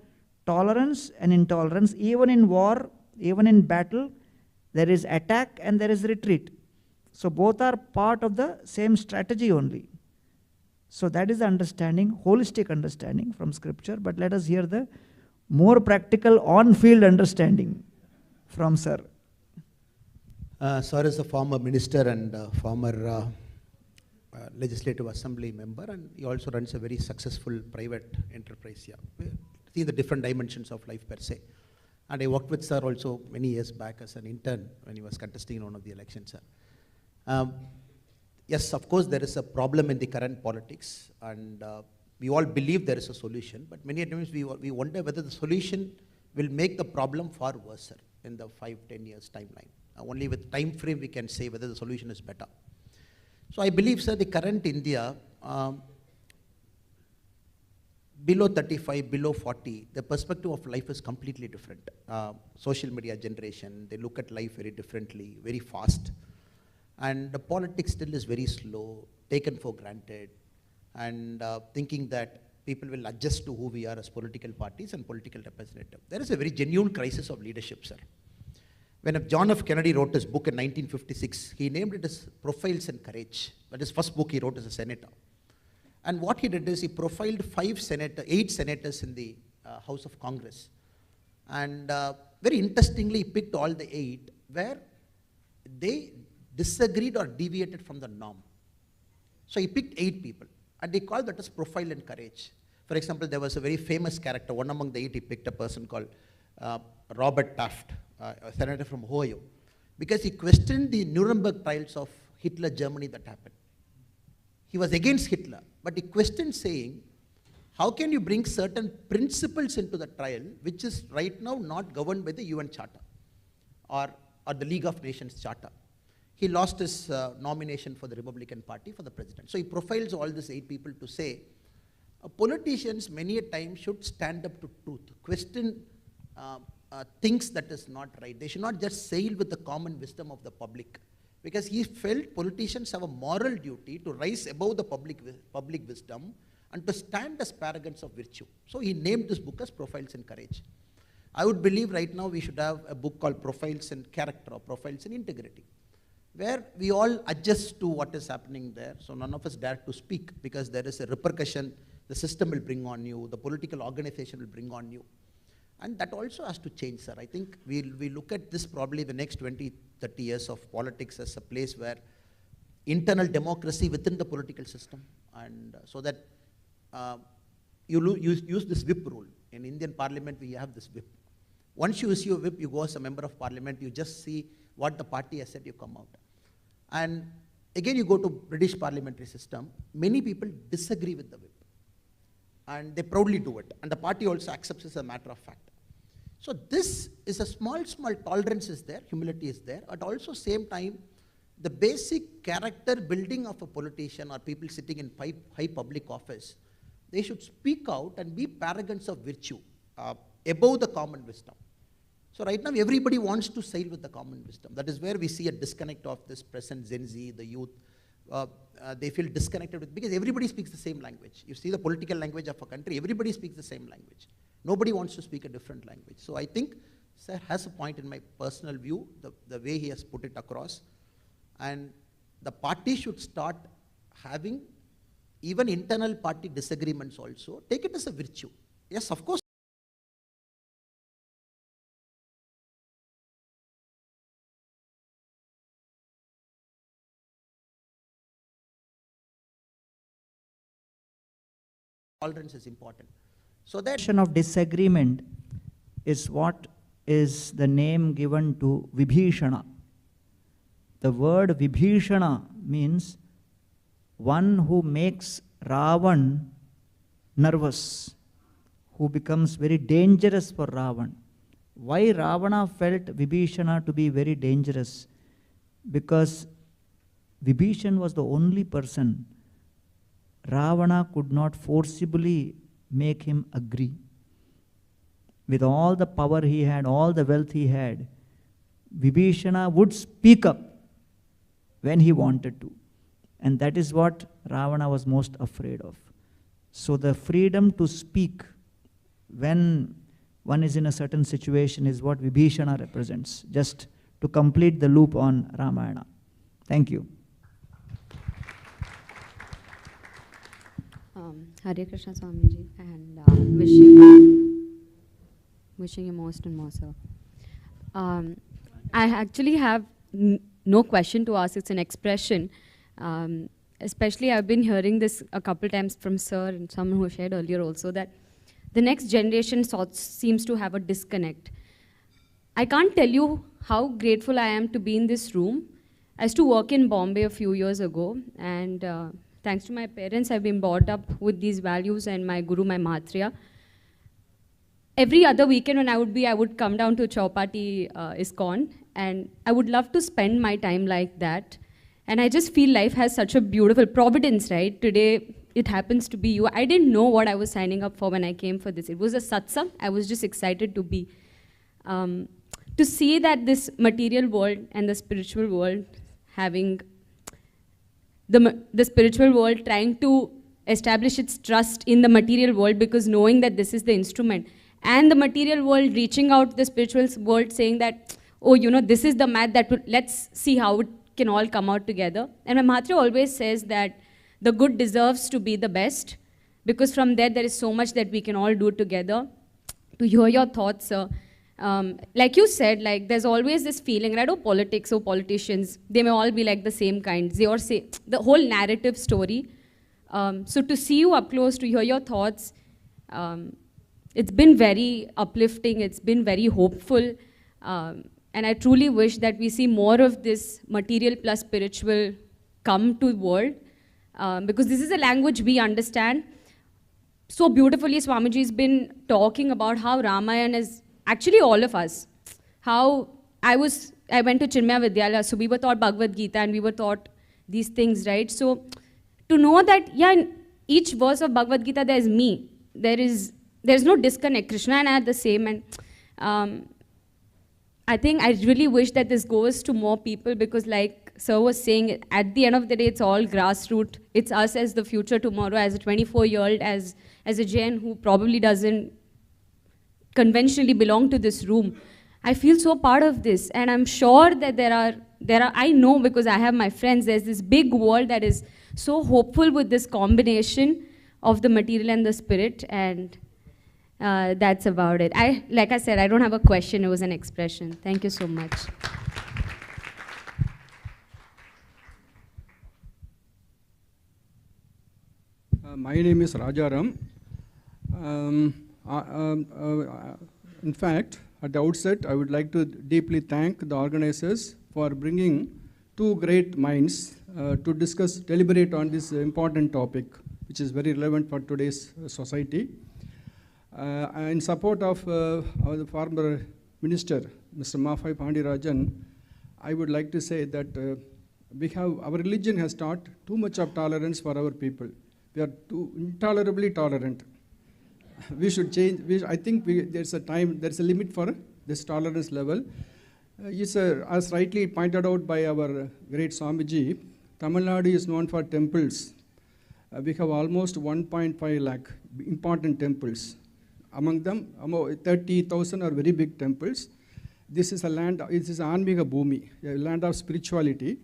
tolerance and intolerance, even in war, even in battle, there is attack and there is retreat. So both are part of the same strategy only. So that is the understanding, holistic understanding from scripture, but let us hear the more practical on-field understanding from sir. Sir is a former minister and former legislative assembly member, and he also runs a very successful private enterprise here. See the different dimensions of life per se. And I worked with sir also many years back as an intern when he was contesting in one of the elections, sir. Yes, of course, there is a problem in the current politics, and we all believe there is a solution, but many times we wonder whether the solution will make the problem far worse in the 5-10 years timeline. Only with time frame we can say whether the solution is better. So I believe, sir, the current India, below 35, below 40, the perspective of life is completely different. Social media generation, they look at life very differently, very fast. And the politics still is very slow, taken for granted, and thinking that people will adjust to who we are as political parties and political representatives. There is a very genuine crisis of leadership, sir. When John F. Kennedy wrote his book in 1956, he named it as Profiles in Courage. That is first book he wrote as a senator. And what he did is he profiled 8 senators in the House of Congress. And very interestingly, he picked all the 8 where they disagreed or deviated from the norm. So he picked 8 people, and he called that as Profile in Courage. For example, there was a very famous character, one among the 8, he picked a person called Robert Taft, a senator from Ohio, because he questioned the Nuremberg trials of Hitler Germany that happened. He was against Hitler, but he questioned, saying, how can you bring certain principles into the trial which is right now not governed by the UN Charter or the League of Nations Charter? He lost his nomination for the Republican Party for the president. So he profiles all these 8 people to say, politicians many a time should stand up to truth, question things that is not right. They should not just sail with the common wisdom of the public, because he felt politicians have a moral duty to rise above the public wisdom and to stand as paragons of virtue. So he named this book as Profiles in Courage. I would believe right now we should have a book called Profiles in Character or Profiles in Integrity, where we all adjust to what is happening there. So none of us dare to speak because there is a repercussion the system will bring on you, the political organization will bring on you. And that also has to change, sir. I think we look at this probably the next 20, 30 years of politics as a place where internal democracy within the political system, and so that you use this whip rule. In Indian Parliament, we have this whip. Once you issue a whip, you go as a member of Parliament, you just see what the party has said, you come out. And again, you go to British parliamentary system, many people disagree with the whip. And they proudly do it. And the party also accepts it as a matter of fact. So this is a small tolerance is there, humility is there, but also same time, the basic character building of a politician or people sitting in high public office, they should speak out and be paragons of virtue above the common wisdom. So right now, everybody wants to sail with the common wisdom. That is where we see a disconnect of this present Gen Z, the youth. They feel disconnected with, because everybody speaks the same language. You see the political language of a country, everybody speaks the same language. Nobody wants to speak a different language. So I think Sir has a point in my personal view, the way he has put it across. And the party should start having even internal party disagreements also. Take it as a virtue. Yes, of course. Tolerance is important. So that of disagreement is what is the name given to Vibhishana. The word Vibhishana means one who makes Ravan nervous, who becomes very dangerous for Ravan. Why Ravana felt Vibhishana to be very dangerous? Because Vibhishan was the only person Ravana could not forcibly make him agree. With all the power he had, all the wealth he had, Vibhishana would speak up when he wanted to. And that is what Ravana was most afraid of. So the freedom to speak when one is in a certain situation is what Vibhishana represents, just to complete the loop on Ramayana. Thank you. Hare Krishna Swamiji, and wishing you most and more, sir. I actually have no question to ask, it's an expression. Especially I've been hearing this a couple times from sir and someone who shared earlier also, that the next generation seems to have a disconnect. I can't tell you how grateful I am to be in this room. I used to work in Bombay a few years ago, and thanks to my parents, I've been brought up with these values, and my guru, my Matriya. Every other weekend when I would come down to Chowpatty ISKCON, and I would love to spend my time like that. And I just feel life has such a beautiful providence, right? Today, it happens to be you. I didn't know what I was signing up for when I came for this. It was a satsang. I was just excited to be. To see that this material world and the spiritual world having the spiritual world trying to establish its trust in the material world, because knowing that this is the instrument, and the material world reaching out to the spiritual world saying that, oh, you know, this is the mat that let's see how it can all come out together. And my Matriya always says that the good deserves to be the best, because from there is so much that we can all do together. To hear your thoughts, sir. Like you said, like there's always this feeling, right? Oh, politics, oh, politicians, they may all be like the same kind. They all say the whole narrative story. So to see you up close, to hear your thoughts, it's been very uplifting. It's been very hopeful. And I truly wish that we see more of this material plus spiritual come to the world, because this is a language we understand. So beautifully, Swamiji has been talking about how Ramayana is actually all of us. How I went to Chinmaya Vidyalaya, so we were taught Bhagavad Gita and we were taught these things, right? So to know that, yeah, in each verse of Bhagavad Gita there's me. There's no disconnect. Krishna and I are the same. And I think I really wish that this goes to more people, because like Sir was saying, at the end of the day, it's all grassroots. It's us as the future tomorrow, as a 24-year-old, as a Jain who probably doesn't conventionally belong to this room. I feel so part of this, and I'm sure that there are, I know because I have my friends, there's this big world that is so hopeful with this combination of the material and the spirit, and that's about it. Like I said, I don't have a question, it was an expression. Thank you so much. My name is Rajaram. In fact, at the outset, I would like to deeply thank the organizers for bringing two great minds to deliberate on this important topic, which is very relevant for today's society. In support of our former minister, Mr. Maffai Pandirajan, I would like to say that our religion has taught too much of tolerance for our people. We are too intolerably tolerant. We should change. I think there's a limit for this tolerance level. As rightly pointed out by our great Swamiji, Tamil Nadu is known for temples. We have almost 1.5 lakh important temples. Among them, 30,000 are very big temples. This is a land, it is Anmiga Bhumi, a land of spirituality.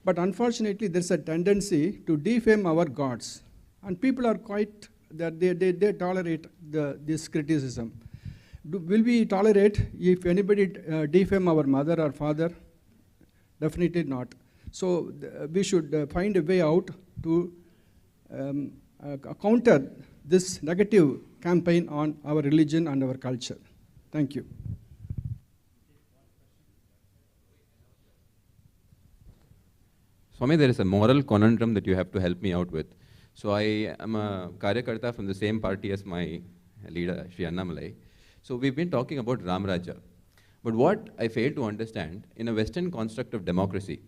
But unfortunately, there's a tendency to defame our gods. And people are quite, they tolerate this criticism. Will we tolerate if anybody defame our mother or father? Definitely not. So we should find a way out to counter this negative campaign on our religion and our culture. Thank you. Swami, there is a moral conundrum that you have to help me out with. So I am a Karyakarta from the same party as my leader, Sri Annamalai. So we've been talking about Ram Raja. But what I fail to understand, in a Western construct of democracy,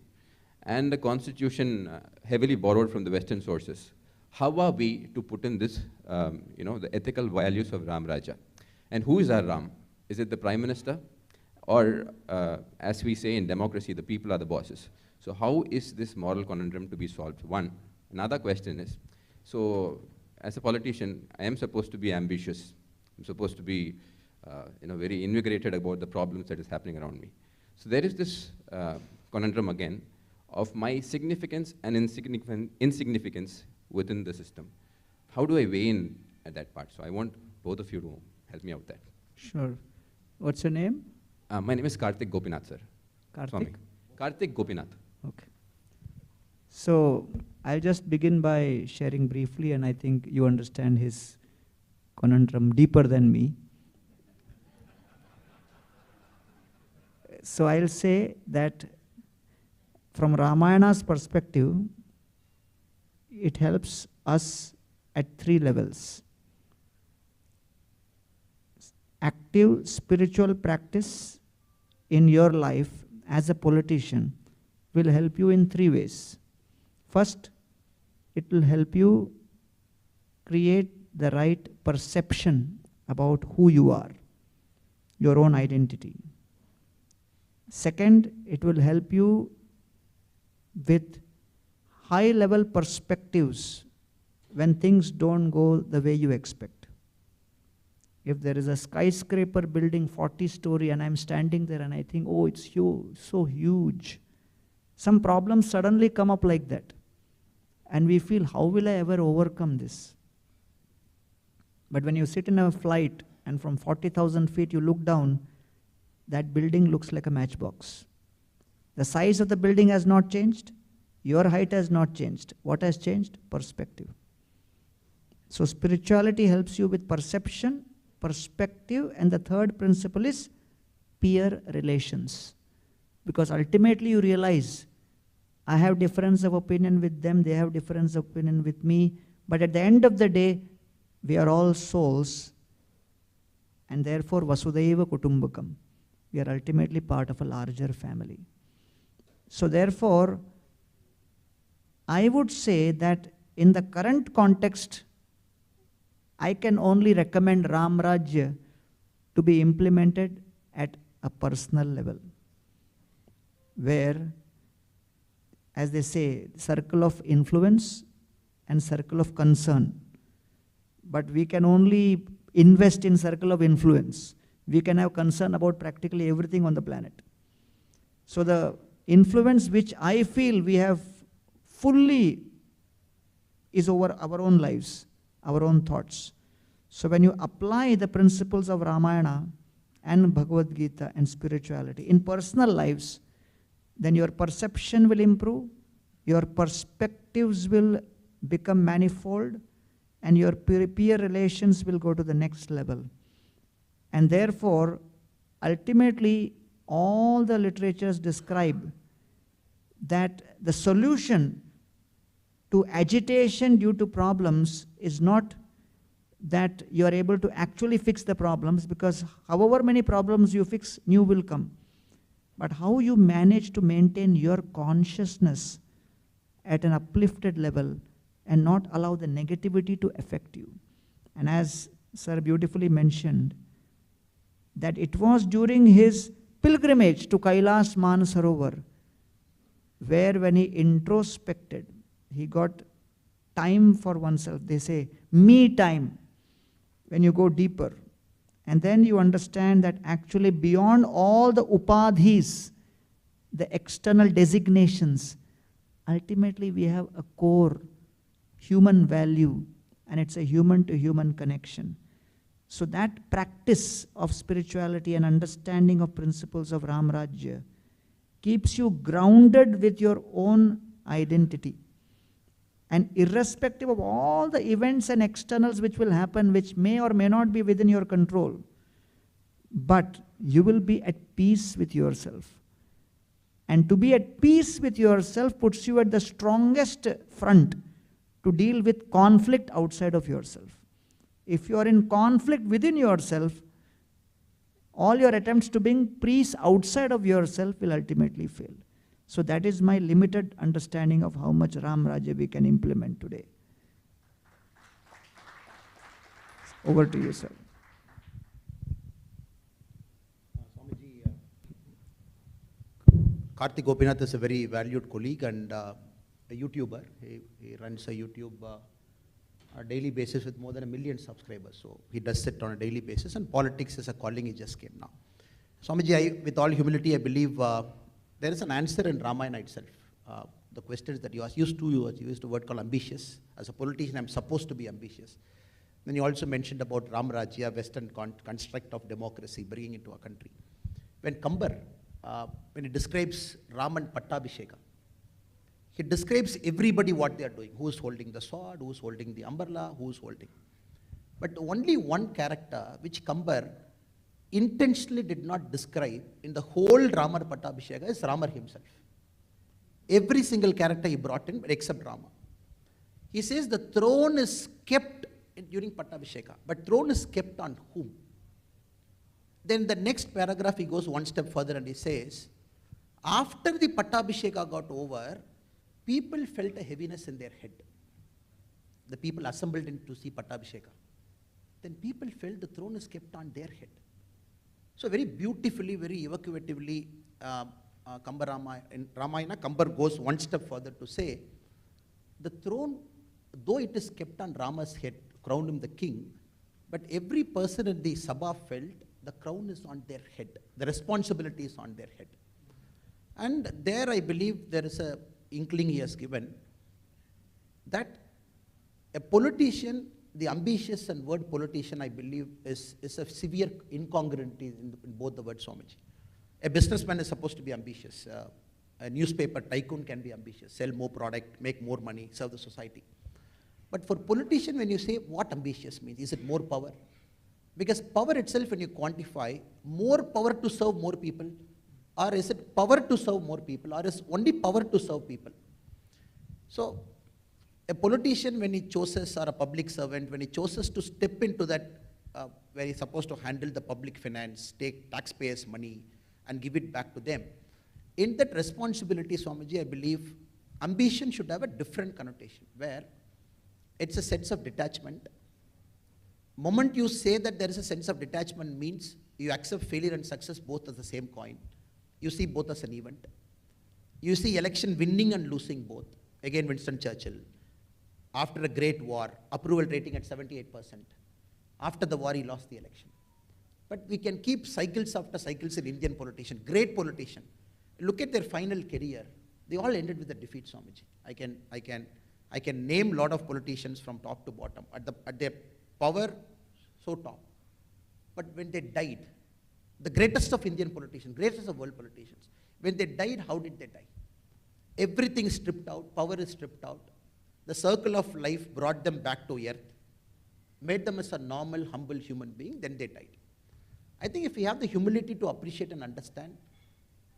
and a constitution heavily borrowed from the Western sources, how are we to put in this, the ethical values of Ram Raja? And who is our Ram? Is it the Prime Minister? Or, as we say in democracy, the people are the bosses. So how is this moral conundrum to be solved? One. Another question is, so as a politician, I am supposed to be ambitious. I'm supposed to be very invigorated about the problems that is happening around me. So there is this conundrum again of my significance and insignificance within the system. How do I weigh in at that part? So I want both of you to help me out with that. Sure. What's your name? My name is Karthik Gopinath, sir. Karthik? Karthik Gopinath. Okay. So I'll just begin by sharing briefly, and I think you understand his conundrum deeper than me. So I'll say that from Ramayana's perspective, it helps us at three levels. Active spiritual practice in your life as a politician will help you in three ways. First, it will help you create the right perception about who you are, your own identity. Second, it will help you with high-level perspectives when things don't go the way you expect. If there is a skyscraper building 40-story and I'm standing there and I think, oh, it's huge, so huge. Some problems suddenly come up like that. And we feel, how will I ever overcome this? But when you sit in a flight and from 40,000 feet you look down, that building looks like a matchbox. The size of the building has not changed. Your height has not changed. What has changed? Perspective. So spirituality helps you with perception, perspective, and the third principle is peer relations. Because ultimately you realize, I have difference of opinion with them, they have difference of opinion with me, but at the end of the day, we are all souls, and therefore Vasudhaiva Kutumbakam. We are ultimately part of a larger family. So therefore, I would say that in the current context, I can only recommend Ram Rajya to be implemented at a personal level, where, as they say, circle of influence and circle of concern. But we can only invest in circle of influence. We can have concern about practically everything on the planet. So the influence which I feel we have fully is over our own lives, our own thoughts. So when you apply the principles of Ramayana and Bhagavad Gita and spirituality in personal lives, then your perception will improve, your perspectives will become manifold, and your peer relations will go to the next level. And therefore, ultimately, all the literatures describe that the solution to agitation due to problems is not that you are able to actually fix the problems, because however many problems you fix, new will come. But how you manage to maintain your consciousness at an uplifted level and not allow the negativity to affect you. And as Sir beautifully mentioned, that it was during his pilgrimage to Kailas Manasarovar, where when he introspected, he got time for oneself. They say, me time, when you go deeper. And then you understand that actually beyond all the upadhis, the external designations, ultimately we have a core human value, and it's a human-to-human connection. So that practice of spirituality and understanding of principles of Ram Rajya keeps you grounded with your own identity. And irrespective of all the events and externals which will happen, which may or may not be within your control, but you will be at peace with yourself. And to be at peace with yourself puts you at the strongest front to deal with conflict outside of yourself. If you are in conflict within yourself, all your attempts to bring peace outside of yourself will ultimately fail. So that is my limited understanding of how much Ram Rajya we can implement today. Over to you, sir. Karthik Gopinath is a very valued colleague and a YouTuber. He runs a YouTube on a daily basis with more than 1 million subscribers. So he does it on a daily basis, and politics is a calling. He just came now. Swamiji, with all humility, I believe there is an answer in Ramayana itself. The questions that you asked, you used a word called ambitious. As a politician, I'm supposed to be ambitious. Then you also mentioned about Ram Rajya, Western construct of democracy, bringing into a country. When Kambar, when he describes Raman Pattabhisheka, he describes everybody what they are doing, who is holding the sword, who is holding the umbrella, who is holding. But only one character which Kambar intentionally did not describe in the whole Ramar Pattabhisheka is Ramar himself. Every single character he brought in except Rama. He says the throne is kept during Pattabhisheka, but throne is kept on whom? Then the next paragraph he goes one step further and he says, after the Pattabhisheka got over, people felt a heaviness in their head. The people assembled in to see Pattabhisheka. Then people felt the throne is kept on their head. So very beautifully, very evocatively, in Ramayana, Kambar goes one step further to say, the throne, though it is kept on Rama's head, crowned him the king, but every person in the Sabha felt the crown is on their head, the responsibility is on their head. And there I believe there is a inkling he has given that a politician, the ambitious and word politician, I believe, is a severe incongruity in both the words, Swamiji. A businessman is supposed to be ambitious. A newspaper tycoon can be ambitious, sell more product, make more money, serve the society. But for politician, when you say what ambitious means, is it more power? Because power itself, when you quantify, more power to serve more people, or is it power to serve more people, or is only power to serve people? So a politician, when he chooses, or a public servant, when he chooses to step into that, where he's supposed to handle the public finance, take taxpayers' money, and give it back to them, in that responsibility, Swamiji, I believe ambition should have a different connotation, where it's a sense of detachment. Moment you say that there is a sense of detachment means you accept failure and success both as the same coin. You see both as an event. You see election winning and losing both. Again, Winston Churchill. After a great war, approval rating at 78%. After the war, he lost the election. But we can keep cycles after cycles in Indian politician, great politician. Look at their final career. They all ended with a defeat, Swamiji. I can name a lot of politicians from top to bottom, at their power, so top. But when they died, the greatest of Indian politicians, greatest of world politicians, when they died, how did they die? Everything is stripped out, power is stripped out. The circle of life brought them back to earth. made them as a normal, humble human being, then they died. I think if we have the humility to appreciate and understand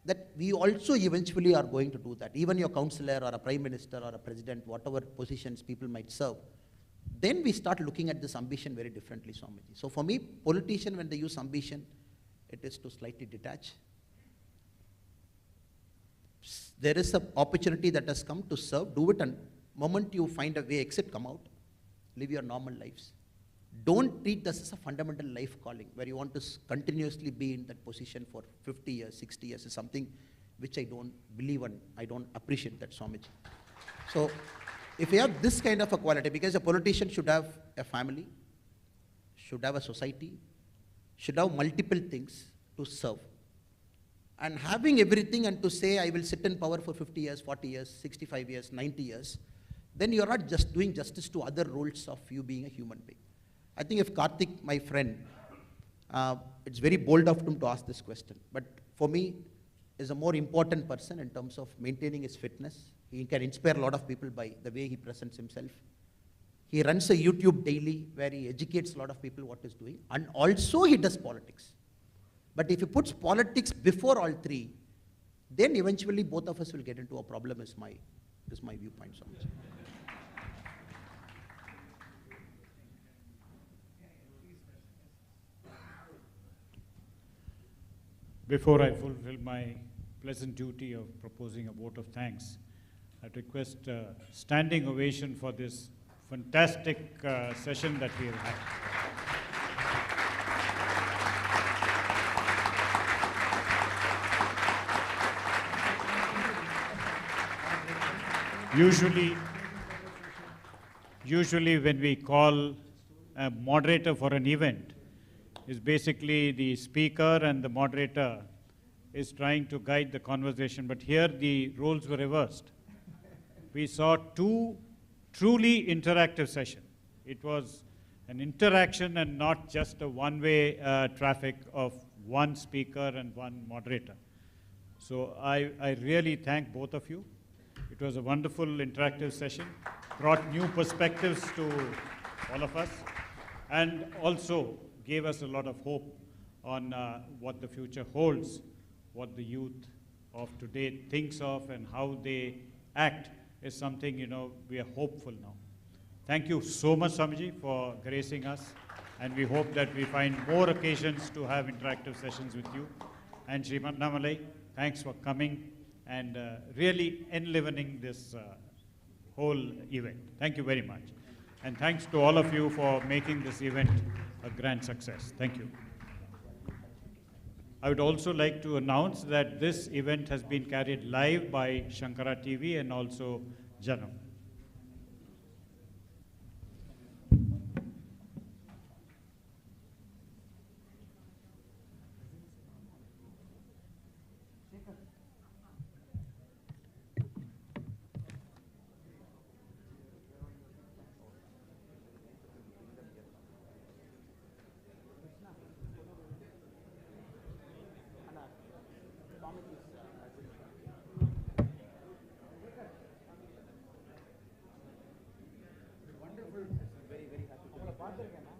that we also eventually are going to do that, even your counselor or a prime minister or a president, whatever positions people might serve, then we start looking at this ambition very differently, Swamiji. So for me, politician, when they use ambition, it is to slightly detach. There is an opportunity that has come to serve, do it, and moment you find a way, exit, come out, live your normal lives. Don't treat this as a fundamental life calling, where you want to continuously be in that position for 50 years, 60 years, is something which I don't believe and I don't appreciate that, Swamiji. So, if you have this kind of a quality, because a politician should have a family, should have a society, should have multiple things to serve. And having everything and to say, I will sit in power for 50 years, 40 years, 65 years, 90 years, then you're not just doing justice to other roles of you being a human being. I think if Karthik, my friend, it's very bold of him to ask this question, but for me, is a more important person in terms of maintaining his fitness. He can inspire a lot of people by the way he presents himself. He runs a YouTube daily where he educates a lot of people what he's doing, and also he does politics. But if he puts politics before all three, then eventually both of us will get into a problem, is my viewpoint, so much. Before I fulfill my pleasant duty of proposing a vote of thanks, I'd request a standing ovation for this fantastic session that we have had. Usually when we call a moderator for an event, is basically the speaker and the moderator is trying to guide the conversation, but here the roles were reversed. We saw two truly interactive sessions. It was an interaction and not just a one-way traffic of one speaker and one moderator. So I really thank both of you. It was a wonderful interactive session, brought new perspectives to all of us, and also gave us a lot of hope on what the future holds, what the youth of today thinks of and how they act is something, we are hopeful now. Thank you so much, Swamiji, for gracing us, and we hope that we find more occasions to have interactive sessions with you. And Srimad Namalai, thanks for coming and really enlivening this whole event. Thank you very much. And thanks to all of you for making this event a grand success. Thank you. I would also like to announce that this event has been carried live by Shankara TV and also Janam. Very, very happy.